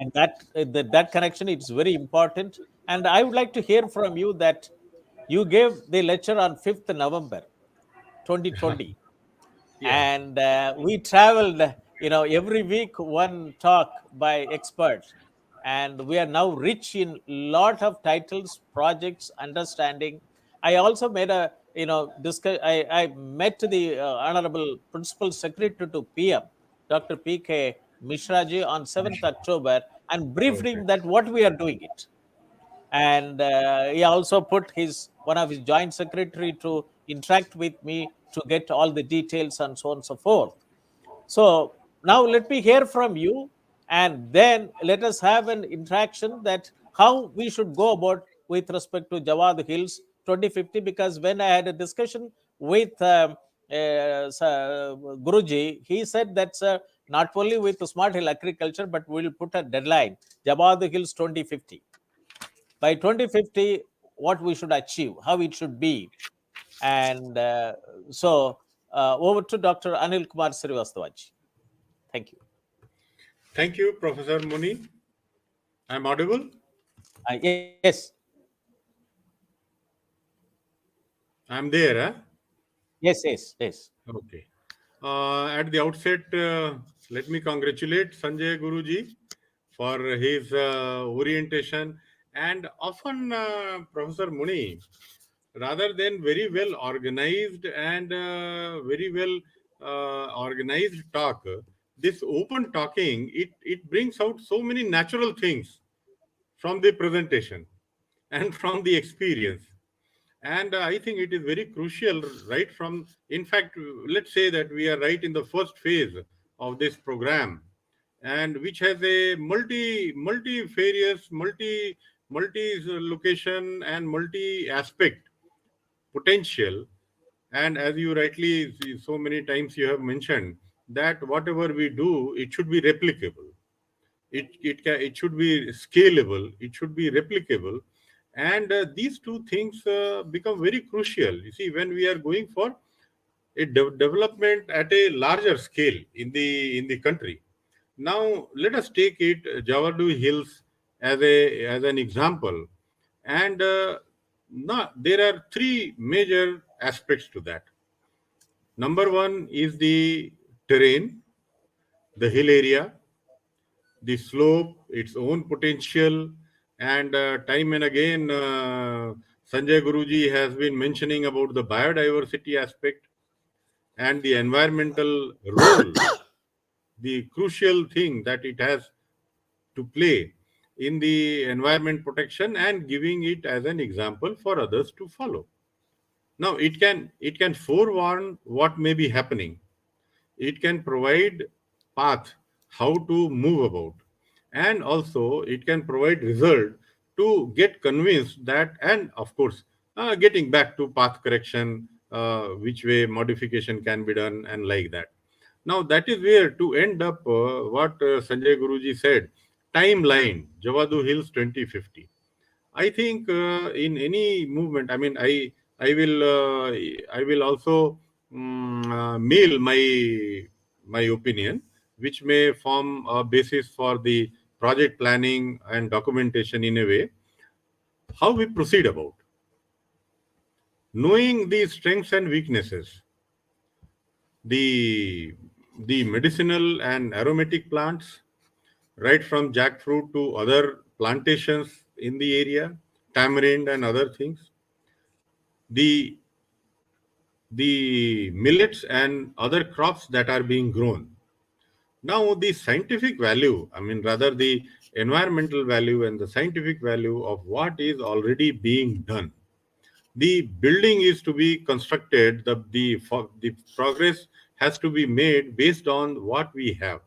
and that connection is very important. And I would like to hear from you that you gave the lecture on 5th November 2020, Yeah. and we traveled, every week one talk by experts, and we are now rich in lot of titles, projects, understanding. I also made a, discuss. I met the honorable principal secretary to PM, Dr. PK Mishraji, on 7th October, and briefed Okay. him that what we are doing it. And he also put his one of his joint secretary to interact with me to get all the details and so on and so forth. So now let me hear from you, and then let us have an interaction that how we should go about with respect to Jawad Hills 2050. Because when I had a discussion with Guruji, he said that's not only with the smart hill agriculture, but we'll put a deadline, Jawad Hills 2050. By 2050, what we should achieve, how it should be. And over to Dr. Anil Kumar Srivastavaji. Thank you. Thank you, Professor Moni. I'm audible? Yes. I'm there, huh? Yes. Okay. At the outset, let me congratulate Sanjay Guruji for his orientation. And often, Professor Muni, rather than very well organized and very well organized talk, this open talking, it brings out so many natural things from the presentation and from the experience. And I think it is very crucial right from, in fact, let's say that we are right in the first phase of this program, and which has a multifarious, multi location and multi aspect potential. And as you rightly so many times you have mentioned, that whatever we do, it should be replicable, it should be scalable, it should be replicable. And these two things become very crucial. You see, when we are going for a development at a larger scale in the country. Now, let us take it Javadhu Hills as an example, and there are three major aspects to that. Number one is the terrain, the hill area, the slope, its own potential, and time and again, Sanjay Guruji has been mentioning about the biodiversity aspect and the environmental role, the crucial thing that it has to play in the environment protection, and giving it as an example for others to follow. Now, it can forewarn what may be happening. It can provide path how to move about, and also it can provide result to get convinced that, and of course getting back to path correction, which way modification can be done, and like that. Now, that is where to end up what Sanjay Guruji said, timeline Javadhu Hills 2050. I think in any movement, I mean, I will also mail my opinion, which may form a basis for the project planning and documentation in a way. How we proceed about knowing the strengths and weaknesses, the medicinal and aromatic plants, right from jackfruit to other plantations in the area, tamarind and other things, the millets and other crops that are being grown. Now, the scientific value, I mean, rather the environmental value and the scientific value of what is already being done. The building is to be constructed, the progress has to be made based on what we have.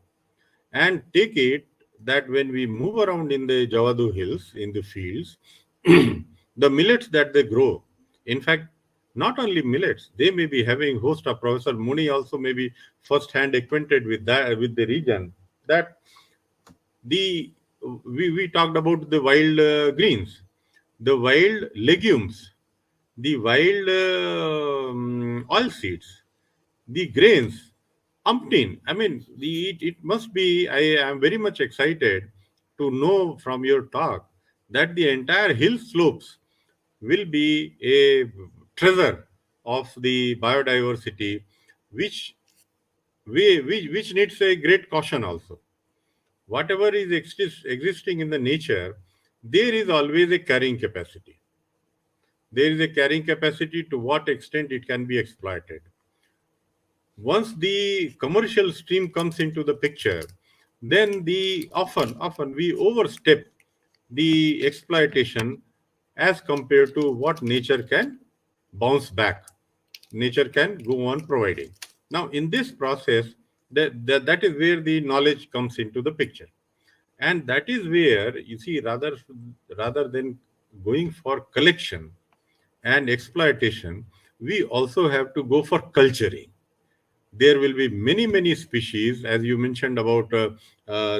And take it that when we move around in the Javadhu Hills, in the fields, the millets that they grow, in fact, not only millets, they may be having host of Professor Moni also may be first-hand acquainted with that, with the region, that we talked about the wild greens, the wild legumes, the wild oil seeds, the grains, umpteen. I mean, it must be, I am very much excited to know from your talk that the entire hill slopes will be a treasure of the biodiversity, which which needs a great caution also. Whatever is existing in the nature, there is always a carrying capacity. There is a carrying capacity to what extent it can be exploited. Once the commercial stream comes into the picture, then often we overstep the exploitation as compared to what nature can bounce back, nature can go on providing. Now, in this process, that is where the knowledge comes into the picture, and that is where you see, rather than going for collection and exploitation, we also have to go for culturing. There will be many species, as you mentioned about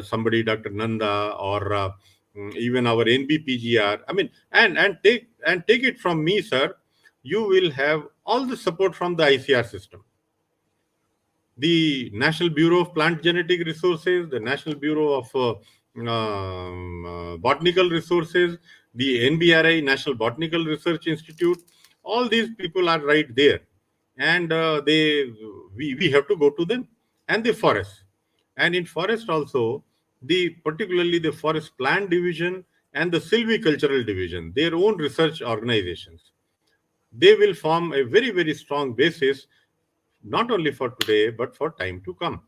somebody, Dr. Nanda, or even our NBPGR. I mean, and take it from me, sir, you will have all the support from the ICR system, the National Bureau of Plant Genetic Resources, the National Bureau of Botanical Resources, the NBRI, National Botanical Research Institute. All these people are right there, and we have to go to them. And the forest, and in forest also, particularly the Forest Plant Division and the Silvicultural Division, their own research organizations, they will form a very strong basis, not only for today but for time to come.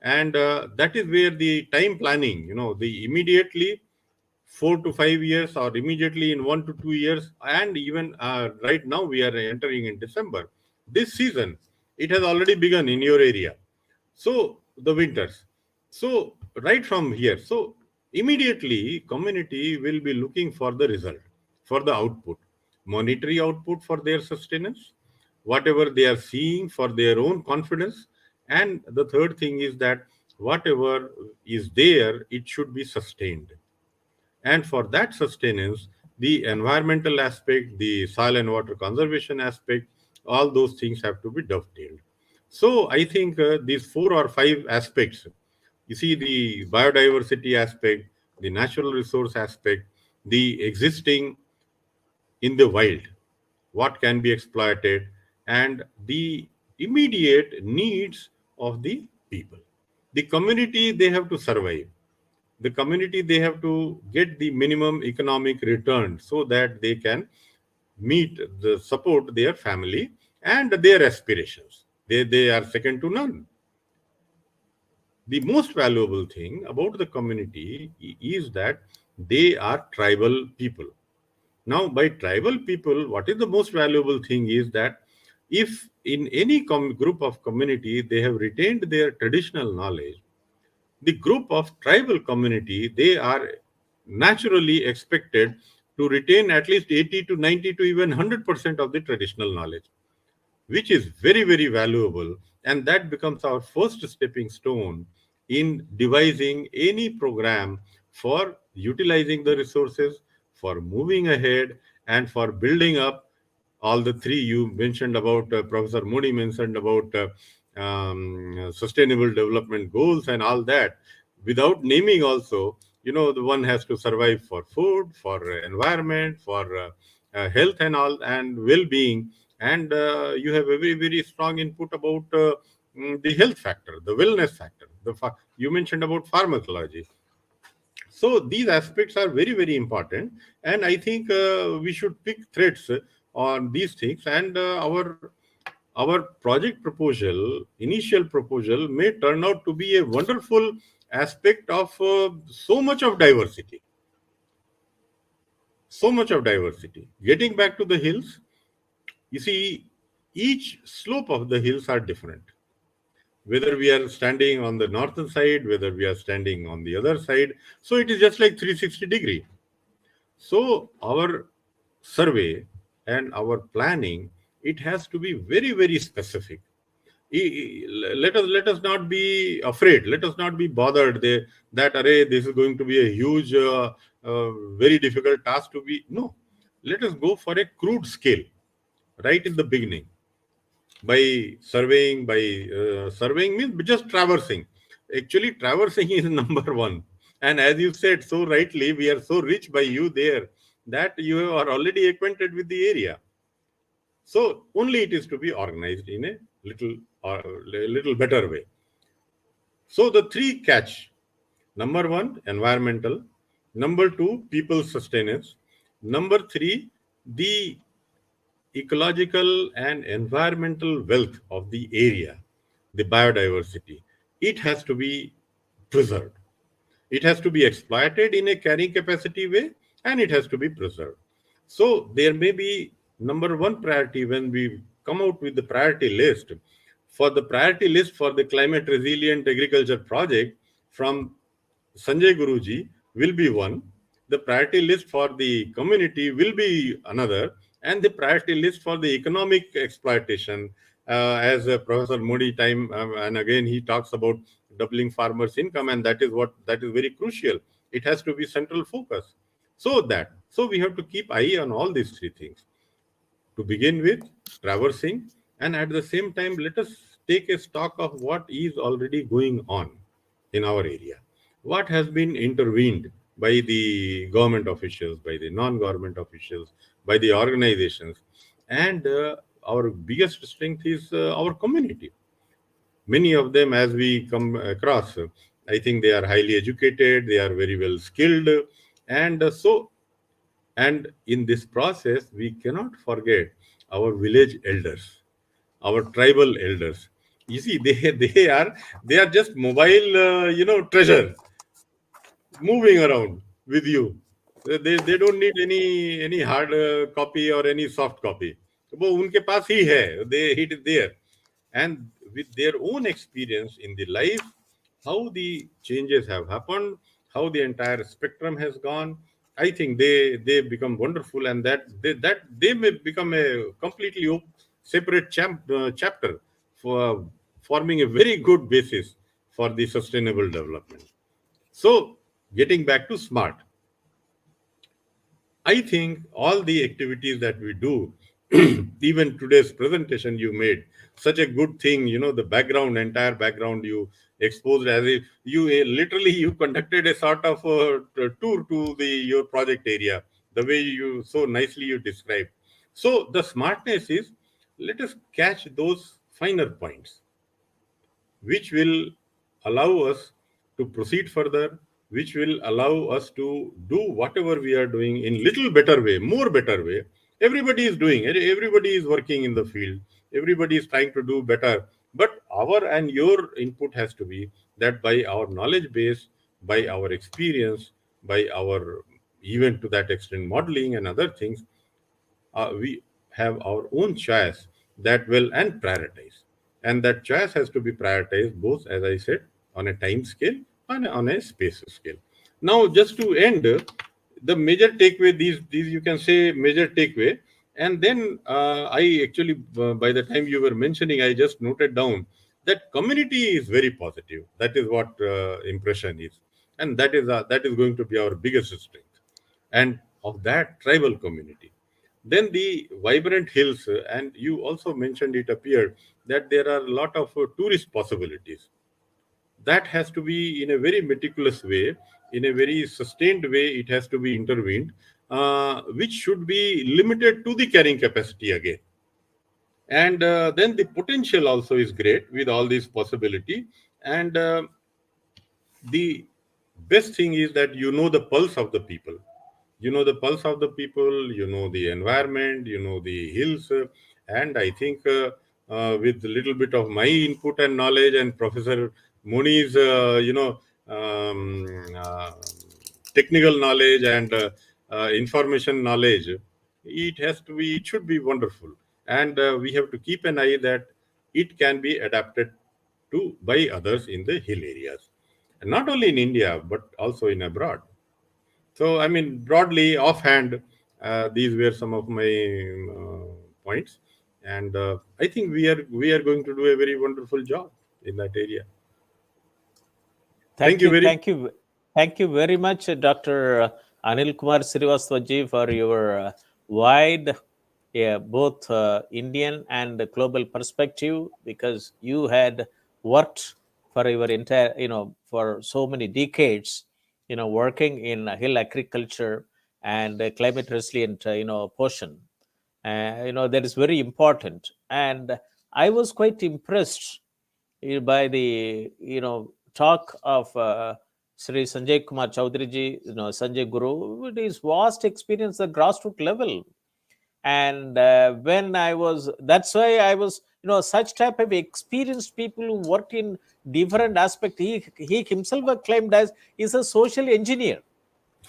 And that is where the time planning, the immediately 4 to 5 years, or immediately in 1 to 2 years, and even right now we are entering in December, this season it has already begun in your area, so the winters. So right from here, so immediately community will be looking for the result, for the output, monetary output for their sustenance, whatever they are seeing for their own confidence. And the third thing is that whatever is there, it should be sustained. And for that sustenance, the environmental aspect, the soil and water conservation aspect, all those things have to be dovetailed. So I think these 4 or 5 aspects, you see, the biodiversity aspect, the natural resource aspect, the existing in the wild, what can be exploited, and the immediate needs of the people. The community, they have to survive. The community, they have to get the minimum economic return so that they can meet the support their family and their aspirations. They are second to none. The most valuable thing about the community is that they are tribal people. Now, by tribal people, what is the most valuable thing is that if in any group of community they have retained their traditional knowledge, the group of tribal community, they are naturally expected to retain at least 80 to 90 to even 100% of the traditional knowledge, which is very, very valuable. And that becomes our first stepping stone in devising any program for utilizing the resources, for moving ahead, and for building up all the 3 you mentioned about. Professor Moni mentioned about sustainable development goals and all that. Without naming also, the one has to survive for food, for environment, for health and all, and well-being. And you have a very, very strong input about the health factor, the wellness factor. You mentioned about pharmacology. So these aspects are very, very important, and I think we should pick threads on these things. And our project proposal, initial proposal, may turn out to be a wonderful aspect of so much of diversity. So much of diversity. Getting back to the hills, you see, each slope of the hills are different. Whether we are standing on the northern side, whether we are standing on the other side, so it is just like 360-degree. So our survey and our planning, it has to be very, very specific. Let us not be afraid. Let us not be bothered that array, this is going to be a huge, very difficult task to be. No, let us go for a crude scale right in the beginning. By surveying means just traversing. Actually, traversing is number one. And as you said so rightly, we are so rich by you there that you are already acquainted with the area. So only it is to be organized in a little better way. So the 3 catch: number 1, environmental; number 2, people sustenance; number 3, the ecological and environmental wealth of the area, the biodiversity. It has to be preserved. It has to be exploited in a carrying capacity way, and it has to be preserved. So there may be number 1 priority when we come out with the priority list. For the priority list for the climate resilient agriculture project from Sanjayaguru ji will be one. The priority list for the community will be another, and the priority list for the economic exploitation, as Professor Modi time and again he talks about doubling farmers' income, and that is very crucial. It has to be central focus. So we have to keep eye on all these 3 things. To begin with, traversing, and at the same time, let us take a stock of what is already going on in our area. What has been intervened by the government officials, by the non-government officials, by the organizations, and our biggest strength is our community. Many of them, as we come across, I think they are highly educated, they are very well skilled, and and in this process, we cannot forget our village elders, our tribal elders. You see, they are just mobile, treasure moving around with you. They don't need any hard copy or any soft copy. वो उनके पास ही है. It is there, and with their own experience in the life, how the changes have happened, how the entire spectrum has gone. I think they become wonderful, and that they may become a completely separate chapter for forming a very good basis for the sustainable development. So, getting back to SMART, I think all the activities that we do, even today's presentation you made, such a good thing, the background, entire background you exposed as if you literally you conducted a sort of tour to your project area, the way you so nicely you described. So the smartness is, let us catch those finer points which will allow us to proceed further, which will allow us to do whatever we are doing in little better way, more better way. Everybody is doing it, everybody is working in the field, everybody is trying to do better, but our and your input has to be that by our knowledge base, by our experience, by our, even to that extent, modeling and other things, we have our own choice that will and prioritize, and that choice has to be prioritized both, as I said, on a time scale and on a space scale. Now, just to end, the major takeaway, these you can say major takeaway, and then I actually, by the time you were mentioning, I just noted down that community is very positive. That is what impression is, and that is going to be our biggest strength, and of that tribal community. Then the vibrant hills, and you also mentioned, it appeared that there are a lot of tourist possibilities. That has to be in a very meticulous way, in a very sustained way, it has to be intervened, which should be limited to the carrying capacity again. And then the potential also is great with all these possibility. And the best thing is that the pulse of the people, the pulse of the people, the environment, the hills. And I think with a little bit of my input and knowledge and Professor Moni's um, uh, technical knowledge and information knowledge, it should be wonderful. And we have to keep an eye that it can be adapted to by others in the hill areas, and not only in India but also in abroad. So, I mean, broadly, offhand, these were some of my points, and I think we are going to do a very wonderful job in that area. Thank you very. Thank you very much, Dr. Anil Kumar Srivastavaji, for your wide, both Indian and global perspective, because you had worked for your entire, for so many decades, working in hill agriculture and climate resilient, portion. That is very important. And I was quite impressed by the, talk of Sri Sanjay Kumar Chaudhary ji, Sanjayaguru, with his vast experience at grassroots level. And when I was, that's why I was, such type of experienced people who worked in different aspects. He himself claimed as is a social engineer.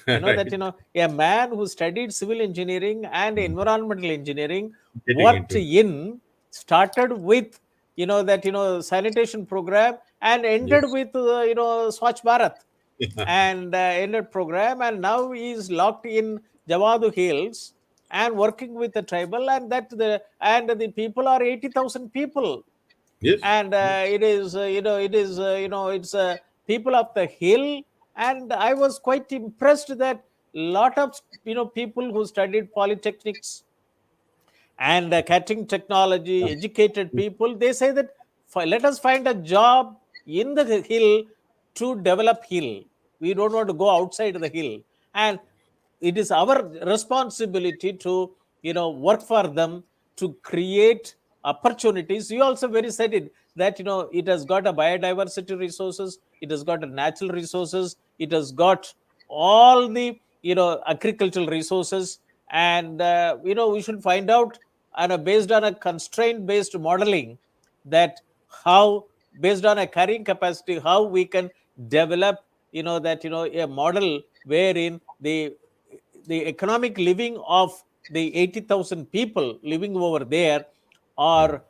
That a man who studied civil engineering and environmental engineering worked started with sanitation program and ended with Swachh Bharat and ended program, and now he is locked in Javadhu Hills and working with the tribal, and the people are 80,000 people. Yes. And it is it's people of the hill. And I was quite impressed that lot of people who studied polytechnics and catering technology, educated people, they say that let us find a job in the hill to develop hill. We don't want to go outside the hill, and it is our responsibility to work for them, to create opportunities. You also very said it that it has got a biodiversity resources, it has got a natural resources, it has got all the agricultural resources. And we should find out, and based on a constraint based modeling, that how, based on a carrying capacity, how we can develop a model wherein the economic living of the 80,000 people living over there are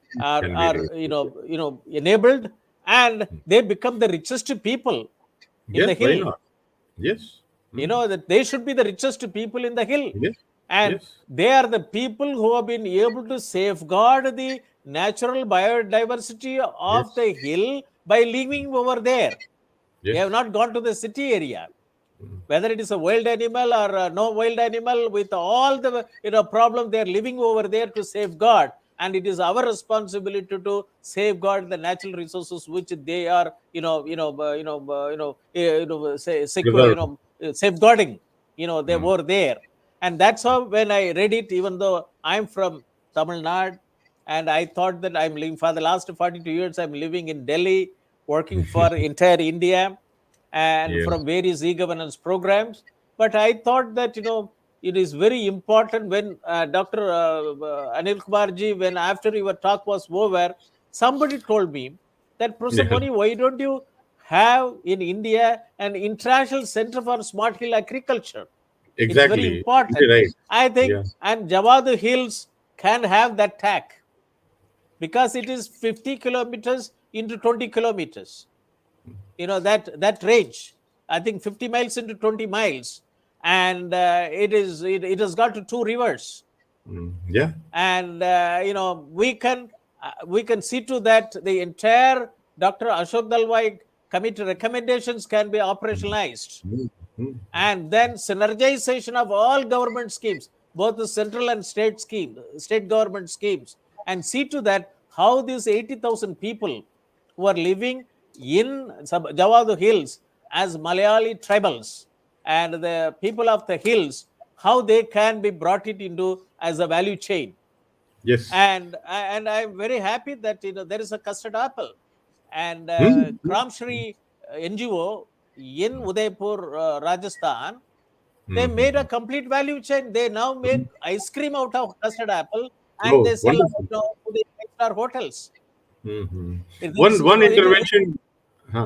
enabled, and they become the richest people in the Yes, why hill. not? Yes. That they should be the richest people in the hill. Yes. And Yes. they are the people who have been able to safeguard the natural biodiversity of Yes. the hill by living over there. They Yes. have not gone to the city area. whether it is a wild animal or no wild animal, with all the problem they are living over there to safeguard. And it is our responsibility to safeguard the natural resources which they are secure, Reserved. safeguarding, they were there. And that's how, when I read it, even though I'm from Tamil Nadu, and I thought that I'm living for the last 42 years, I'm living in Delhi, working for entire India, and Yes. from various e-governance programs. But I thought that, it is very important when Dr. Anil Kumarji, when after your talk was over, somebody told me that, Professor Yeah. Moni, why don't you have in India an international center for smart hill agriculture? It's very Exactly. important. Right. I think, Yeah. and Javadhu Hills can have that tack, because it is 50 kilometers into 20 kilometers. That range, I think 50 miles into 20 miles, and it has got to 2 rivers. Yeah. And we can see to that the entire Dr. Ashok Dalwai committee recommendations can be operationalized, and then synergization of all government schemes, both the central and state government schemes, and see to that how these 80,000 people who are living in Javadhu Hills as Malayali tribals, and the people of the hills, how they can be brought it into as a value chain. Yes. And I'm very happy that there is a custard apple, and Kramshri NGO in Udaipur, Rajasthan, they made a complete value chain. They now make ice cream out of custard apple, and Oh, they sell wonderful. to the 5-star hotels. Mhm. It is, One intervention.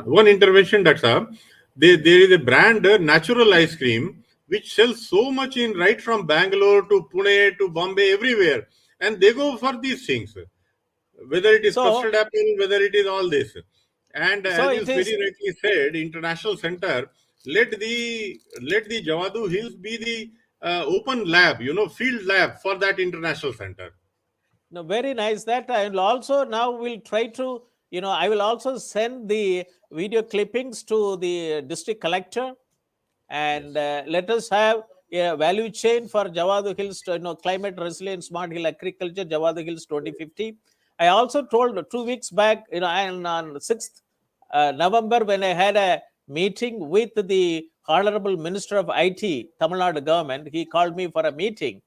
One intervention. That's there is a brand, natural ice cream, which sells so much in right from Bangalore to Pune to Bombay, everywhere, and they go for these things. Whether it is so custard apple, whether it is all this. And so as you it is. very rightly said, international center, let the Javadhu Hills be the open lab, field lab for that international center. No, very nice. That I will also now will try to, I will also send the video clippings to the district collector, and let us have a value chain for Javadhu Hills, climate resilient smart hill agriculture, Javadhu Hills 2050. I also told 2 weeks back, and on 6th November, when I had a meeting with the Honorable Minister of IT, Tamil Nadu government, he called me for a meeting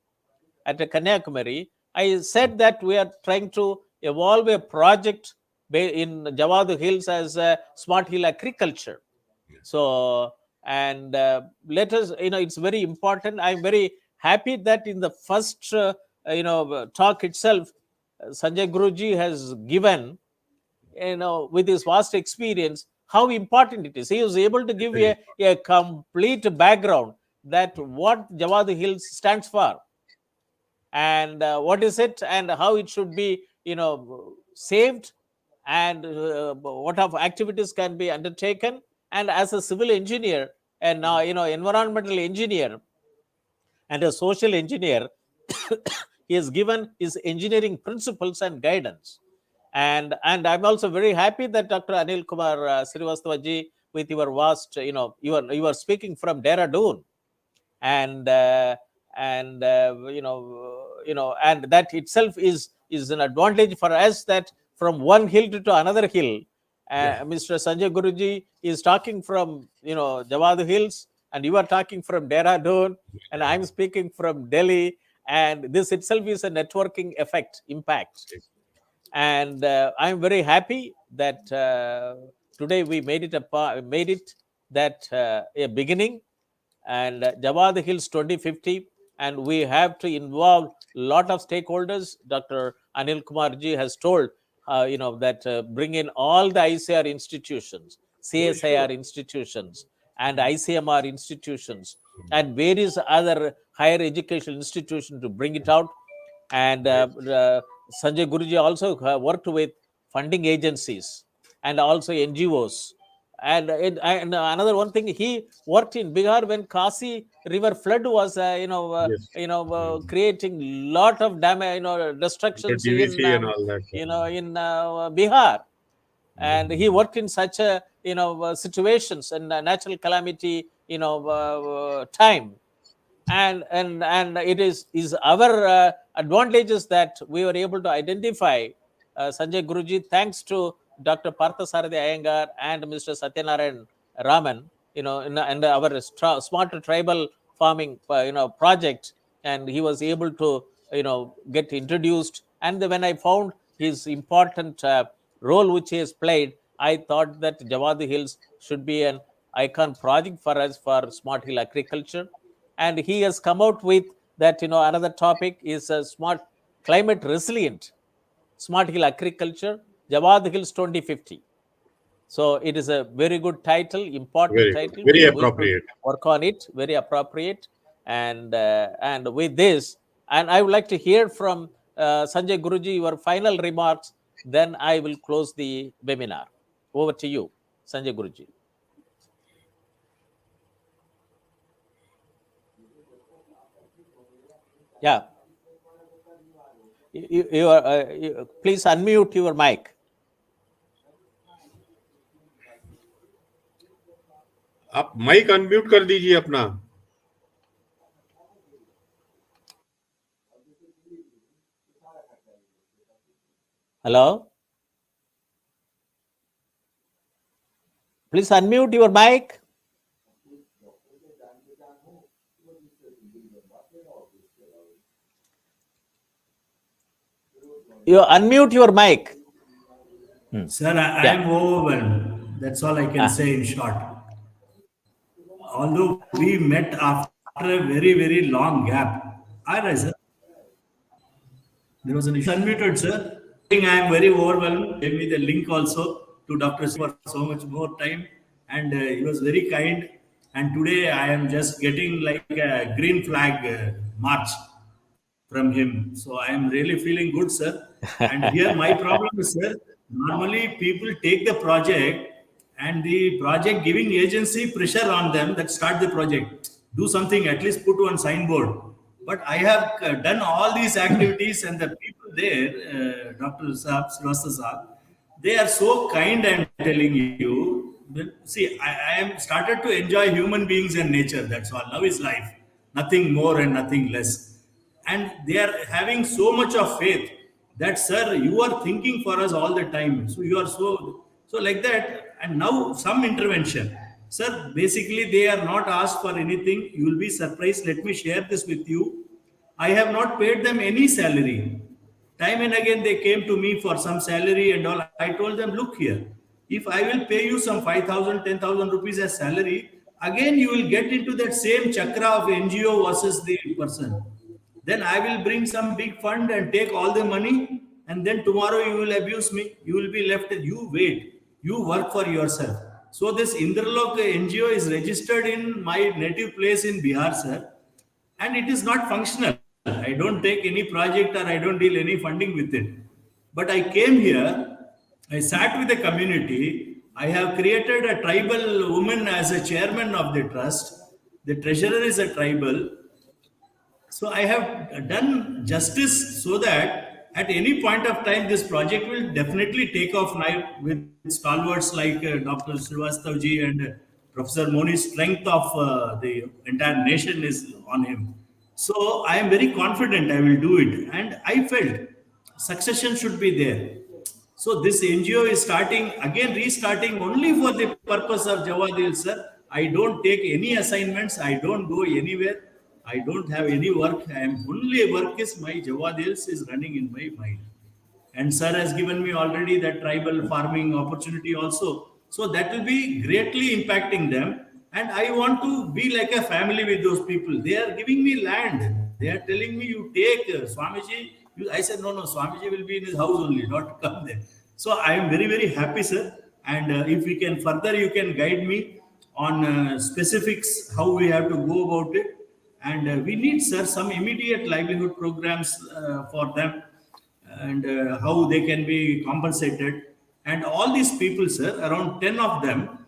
at Kanyakumari. I said that we are trying to evolve a project in Javadhu Hills as a smart hill agriculture. So, and let us, it's very important. I'm very happy that in the first, talk itself, Sanjay Guruji has given, with his vast experience, how important it is. He was able to give a complete background that what Javadhu Hills stands for, and what is it, and how it should be saved, and what of activities can be undertaken. And as a civil engineer, and now environmental engineer and a social engineer, he has given his engineering principles and guidance. And I'm also very happy that Dr. Anil Kumar Srivastavaji, with your vast, you are speaking from Dehradun, and and that itself is an advantage for us, that from one hill to another hill, Mr. Sanjay Guruji is talking from Javadhu Hills, and you are talking from Dehradun, and I'm speaking from Delhi, and this itself is a networking impact. And I'm very happy that today we made it a beginning, and Javadhu Hills 2050, and we have to involve a lot of stakeholders. Dr. Anil Kumarji has told, that bring in all the ICR institutions, CSIR institutions, and ICMR institutions, and various other higher education institutions to bring it out. And Sanjay Guruji also worked with funding agencies and also NGOs. And another one thing, he worked in Bihar when Kasi River flood was, Yes. creating lot of damage, The destructions in, DVC and all that. in Bihar. And he worked in such a situations and natural calamity, time. And it is our advantages that we were able to identify Sanjay Guruji, thanks to Dr. Parthasarathi Iyengar and Mr. Satyanarayan Raman, in our smarter tribal farming project, and he was able to get introduced. And when I found his important role which he has played, I thought that Javadhu Hills should be an icon project for us for smart hill agriculture. And he has come out with that, another topic is smart climate resilient smart hill agriculture, Javadhu Hills 2050. So it is a very good title, important title. Very appropriate. Work on it, very appropriate. And with this, and I would like to hear from Sanjay Guruji your final remarks. Then I will close the webinar. Over to you, Sanjay Guruji. Yeah. You are, please unmute your mic. आप mic unmute कर दीजिए अपना. Hello? Please unmute your mic. You unmute your mic. Sir, I am overwhelmed. That's all I can say in short. Although we met after a very, very long gap. Hi, sir. There was an issue. Unmuted, sir. I am very overwhelmed. Gave me the link also to Dr. for so much more time. And he was very kind. And today I am just getting like a green flag march from him. So I am really feeling good, sir. And here my problem is, sir, normally people take the project and the project giving agency pressure on them that start the project. Do something, at least put one signboard. But I have done all these activities and the people there, Dr. Saab, Srivastava Saab, they are so kind, I am telling you. See, I am started to enjoy human beings and nature. That's all. Love is life. Nothing more and nothing less. And they are having so much of faith that, sir, you are thinking for us all the time. So you are so like that. And now some intervention. Sir, basically they are not asked for anything. You will be surprised. Let me share this with you. I have not paid them any salary. Time and again they came to me for some salary and all. I told them, look here, if I will pay you some 5,000, 10,000 rupees as salary, again you will get into that same chakra of NGO versus the person. Then I will bring some big fund and take all the money, and then tomorrow you will abuse me. You will be left. You wait. You work for yourself. So this INDRALOK NGO is registered in my native place in Bihar, sir, and it is not functional. I don't take any project or I don't deal any funding with it. But I came here. I sat with the community. I have created a tribal woman as a chairman of the trust. The treasurer is a tribal. So I have done justice so that at any point of time, this project will definitely take off now with stalwarts like Dr. Srivastava ji and Professor Moni's strength of the entire nation is on him. So I am very confident I will do it. And I felt succession should be there. So this NGO is starting, again restarting only for the purpose of Javadhu, sir. I don't take any assignments. I don't go anywhere. I don't have any work. I am only work is my Javadhu is running in my mind. And sir has given me already that tribal farming opportunity also. So that will be greatly impacting them. And I want to be like a family with those people. They are giving me land. They are telling me, you take Swamiji. I said, no, Swamiji will be in his house only, not come there. So I am very, very happy, sir. And if we can further, you can guide me on specifics, how we have to go about it. And we need, sir, some immediate livelihood programs for them and how they can be compensated. And all these people, sir, around 10 of them,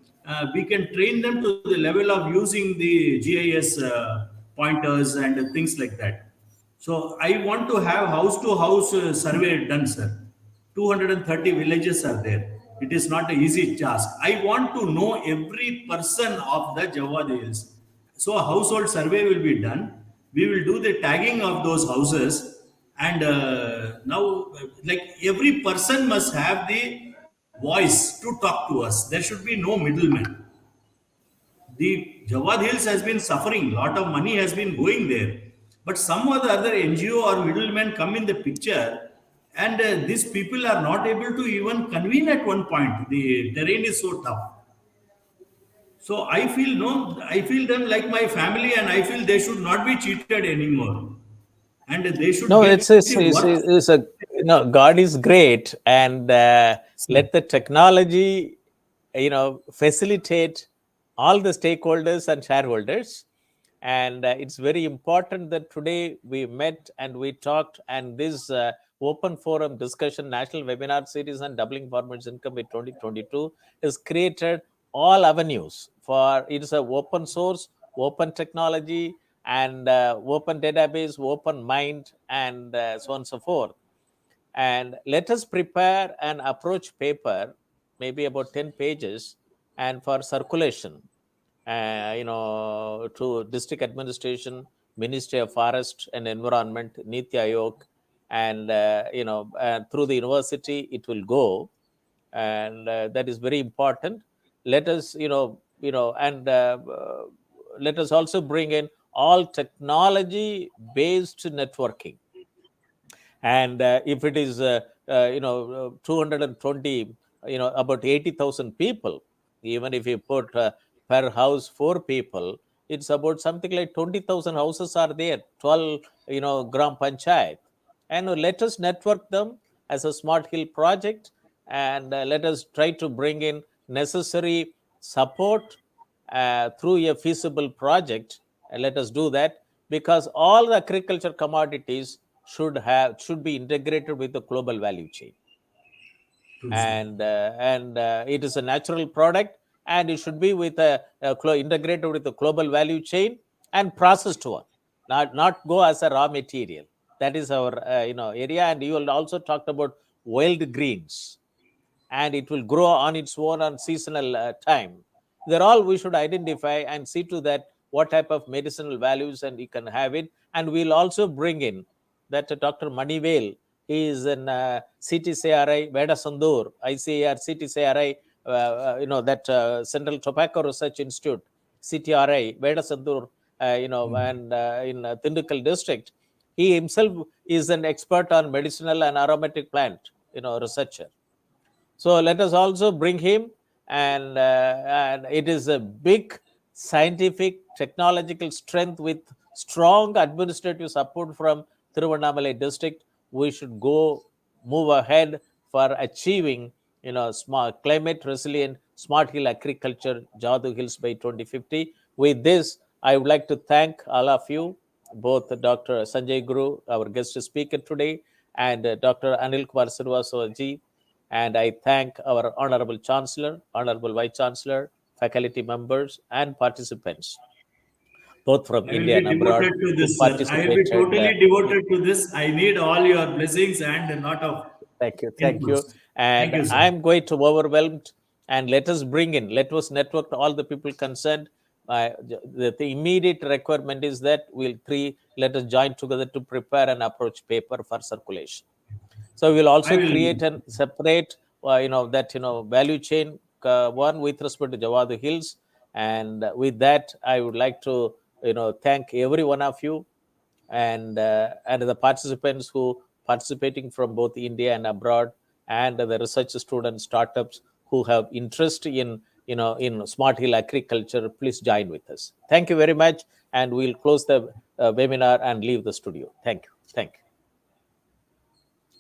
we can train them to the level of using the GIS pointers and things like that. So I want to have house-to-house survey done, sir. 230 villages are there. It is not an easy task. I want to know every person of the Javadhu Hills. So a household survey will be done. We will do the tagging of those houses. And now, like every person must have the voice to talk to us. There should be no middleman. The Jawad Hills has been suffering. Lot of money has been going there. But some or the other NGO or middlemen come in the picture, and these people are not able to even convene at one point. The terrain is so tough. So I feel no, I feel them like my family, and I feel they should not be cheated anymore, and they should No, get the work. it's a God is great, and let the technology, facilitate all the stakeholders and shareholders. And it's very important that today we met and we talked, and this open forum discussion, national webinar series on doubling farmers' income by 2022 is created all avenues for it is a open source, open technology, and open database, open mind, and so on and so forth. And let us prepare an approach paper, maybe about 10 pages, and for circulation, to district administration, Ministry of Forest and Environment, Niti Aayog, and through the university it will go, and that is very important. Let us, and let us also bring in all technology-based networking. And if it is 220, about 80,000 people, even if you put per house 4 people, it's about something like 20,000 houses are there, 12 gram panchayat. And let us network them as a smart hill project, and let us try to bring in necessary support through a feasible project. And let us do that, because all the agriculture commodities should be integrated with the global value chain. And it is a natural product, and it should be with integrated with the global value chain and processed one, not go as a raw material. That is our area. And you will also talked about wild greens, and it will grow on its own on seasonal time. They're all we should identify and see to that what type of medicinal values, and you can have it. And we'll also bring in that Dr. Manivel. He is in CTCRI, Veda Sandur, ICAR, CTCRI, that Central Tobacco Research Institute, CTRI, Veda Sandur, and in Tindukal district. He himself is an expert on medicinal and aromatic plant, researcher. So let us also bring him, and it is a big scientific technological strength with strong administrative support from Thiruvannamalai district. We should move ahead for achieving smart climate resilient smart hill agriculture Javadhu Hills by 2050. With this, I would like to thank all of you, both Dr. Sanjayaguru, our guest speaker today, and Dr. Anil Kumar Sirvasaji. And I thank our Honorable Chancellor, Honorable Vice Chancellor, faculty members, and participants, both from I will India be and abroad, devoted to who this, sir. I will be participated. totally devoted to this. I need all your blessings and a lot of Thank you. inputs. And Thank you, sir. I'm going to overwhelmed, and let us network all the people concerned. The immediate requirement is that let us join together to prepare an approach paper for circulation. So we'll also create a separate, value chain one with respect to Javadhu Hills. And with that, I would like to, thank every one of you, and the participants who participating from both India and abroad, and the research students, startups who have interest in smart hill agriculture. Please join with us. Thank you very much, and we'll close the webinar and leave the studio. Thank you.